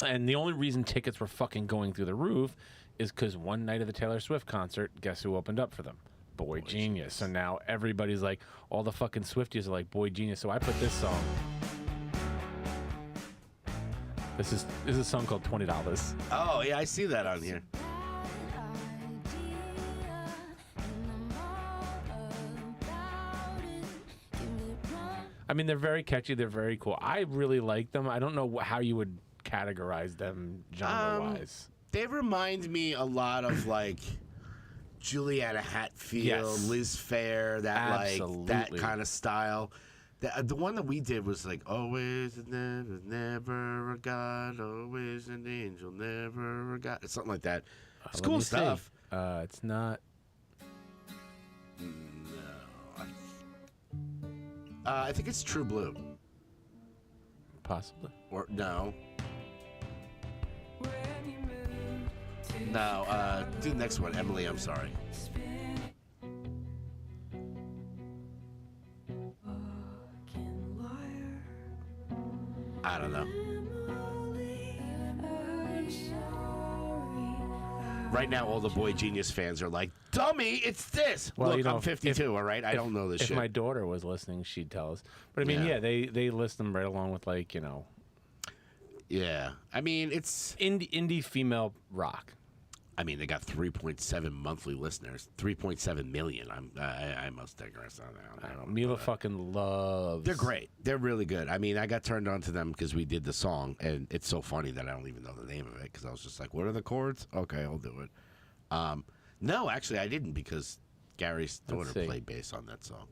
And the only reason tickets were fucking going through the roof is because one night of the Taylor Swift concert, guess who opened up for them? Boy Genius. So now everybody's like, all the fucking Swifties are like, Boy Genius. So I put this song. This is a song called $20. Oh, yeah, I see that on here. I mean, they're very catchy. They're very cool. I really like them. I don't know how you would categorize them genre-wise. They remind me a lot of like Juliana Hatfield, Yes. Liz Phair, that Absolutely. that kind of style. The one that we did was like always and never a god, always an angel, never a god. It's something like that. It's Let cool me see. stuff. It's not. I think it's True Blue. Possibly. Or no. No, do the next one. Emily, I'm sorry. I don't know. Right now, all the Boy Genius fans are like, dummy, it's this. Well, Look, you know, I'm 52, all right? I don't know this If shit. my daughter was listening, she'd tell us. But I mean, Yeah. yeah, they list them right along with like, you know, Yeah. I mean, it's... indie female rock. I mean, they got 3.7 monthly listeners. 3.7 million. I must digress on that. I don't know. Mila fucking loves. They're great. They're really good. I mean, I got turned on to them because we did the song, and it's so funny that I don't even know the name of it because I was just like, what are the chords? Okay, I'll do it. No, actually, I didn't because Gary's daughter see. played bass on that song.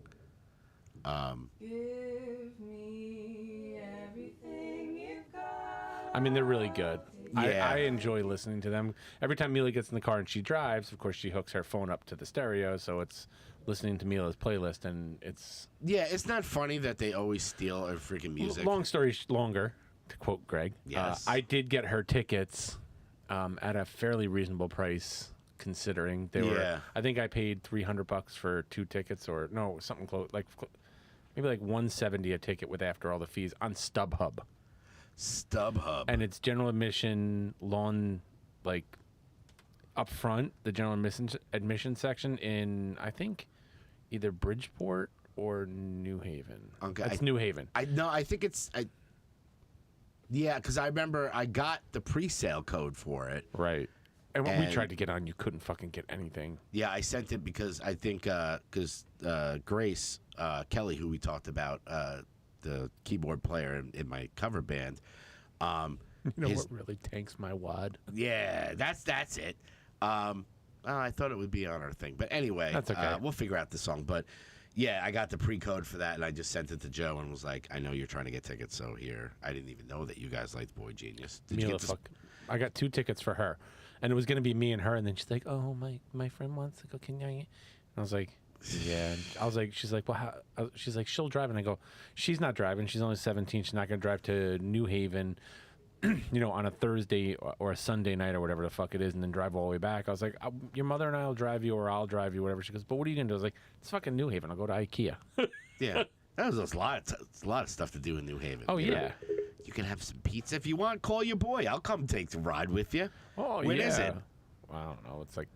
Give me everything you've got. I mean, they're really good. Yeah. I enjoy listening to them. Every time Mila gets in the car and she drives, of course, she hooks her phone up to the stereo, so it's listening to Mila's playlist, and it's... Yeah, it's not funny that they always steal our freaking music. Long story longer, to quote Greg. Yes. I did get her tickets at a fairly reasonable price, considering they were... Yeah. I think I paid $300 for 2 tickets, or no, something close, like maybe like $170 a ticket with after all the fees on StubHub. StubHub. And it's general admission, lawn, like up front, the general admission section in, I think, either Bridgeport or New Haven. Okay. It's New Haven. I think it's... yeah, because I remember I got the pre-sale code for it. Right. And when we tried to get on, you couldn't fucking get anything. Yeah, I sent it because I think because Grace Kelly, who we talked about, the keyboard player in my cover band. You know what really tanks my wad? Yeah, that's it. I thought it would be on our thing, but anyway, that's okay. We'll figure out the song. But yeah, I got the pre-code for that, and I just sent it to Joe and was like, "I know you're trying to get tickets, so here." I didn't even know that you guys liked Boy Genius. Did you get I got 2 tickets for her, and it was gonna be me and her, and then she's like, "Oh, my friend wants to go. Can you?" And I was like, "Yeah." And I was like, "She's like, well, how?" She's like, "She'll drive," and I go, "She's not driving. She's only 17. She's not gonna drive to New Haven." You know, on a Thursday or a Sunday night or whatever the fuck it is, and then drive all the way back. I was like, your mother and I will drive you, or I'll drive you, whatever. She goes, but what are you going to do? I was like, it's fucking New Haven. I'll go to IKEA. Yeah, that was a lot of stuff to do in New Haven. Oh, you yeah. know? You can have some pizza if you want. Call your boy. I'll come take the ride with you. Oh, when yeah. is it? I don't know. It's like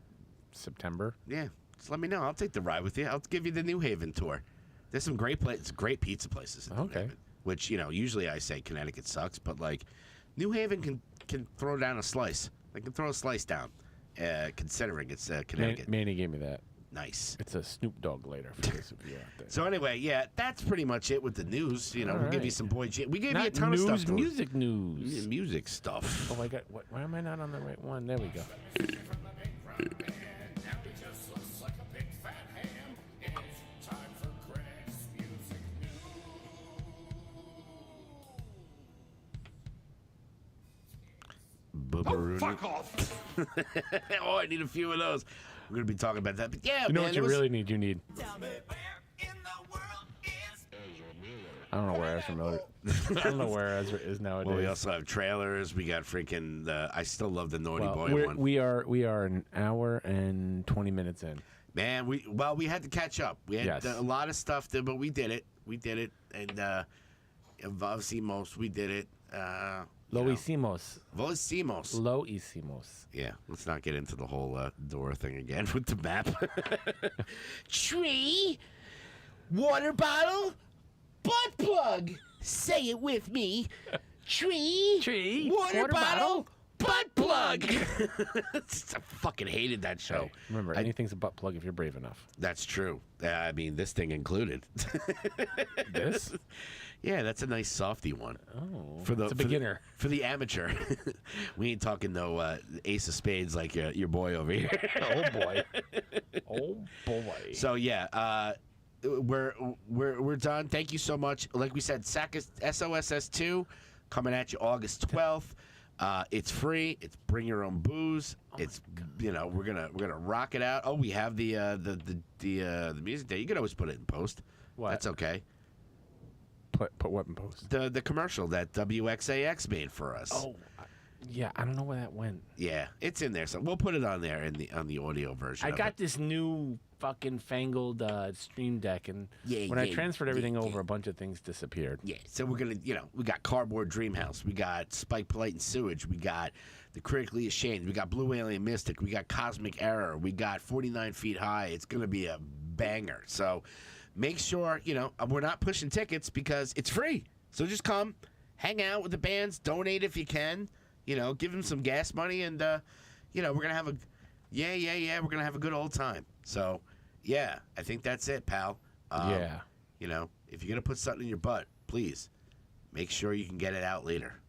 September. Yeah, just let me know. I'll take the ride with you. I'll give you the New Haven tour. There's some great great pizza places in New Haven, which, you know, usually I say Connecticut sucks, but like New Haven can throw down a slice. They can throw a slice down, considering it's Connecticut. Manny gave me that. Nice. It's a Snoop Dogg later for those of you out there. So anyway, yeah, that's pretty much it with the news. You know, we'll give you some we gave you a ton news, of stuff. Music news. Yeah, music stuff. Oh, I got. Why am I not on the right one? There we go. Oh, fuck off. Oh, I need a few of those. We're going to be talking about that. But yeah, you know man, what you really need? You need. I don't know where Ezra Miller. I don't know where Ezra is nowadays. Well, we also have trailers. We got freaking. I still love the Naughty Boy one. We are an hour and 20 minutes in. Man, we had to catch up. We had a lot of stuff to, but we did it. We did it, and Lo hicimos. We did it. Lo hicimos. Lo hicimos. Lo hicimos. Yeah, let's not get into the whole Dora thing again with the map. Tree, water bottle, butt plug. Say it with me. Tree, water bottle, butt plug. I fucking hated that show. Hey, remember, anything's a butt plug if you're brave enough. That's true. I mean, this thing included. This? Yeah, that's a nice softy one. Oh, it's a beginner. For the amateur. We ain't talking no ace of spades like your boy over here. Oh, boy. Oh, boy. So, yeah, we're done. Thank you so much. Like we said, SOSS 2 coming at you August 12th. It's free. It's bring your own booze. It's we're gonna rock it out. Oh, we have the music there. You can always put it in post. What? That's okay. Put what in post? The commercial that WXAX made for us. Oh, yeah. I don't know where that went. Yeah, it's in there. So we'll put it on there on the audio version. I got this new fucking fangled Stream Deck, and when I transferred everything over, a bunch of things disappeared. Yeah, so we're gonna, we got Cardboard Dreamhouse, we got Spike Polite and Sewage, we got The Critically Ashamed, we got Blue Alien Mystic, we got Cosmic Error, we got 49 Feet High. It's gonna be a banger. So make sure we're not pushing tickets because it's free. So just come, hang out with the bands, donate if you can. Give them some gas money, and we're gonna have we're gonna have a good old time. So. Yeah, I think that's it, pal. Yeah. If you're going to put something in your butt, please make sure you can get it out later.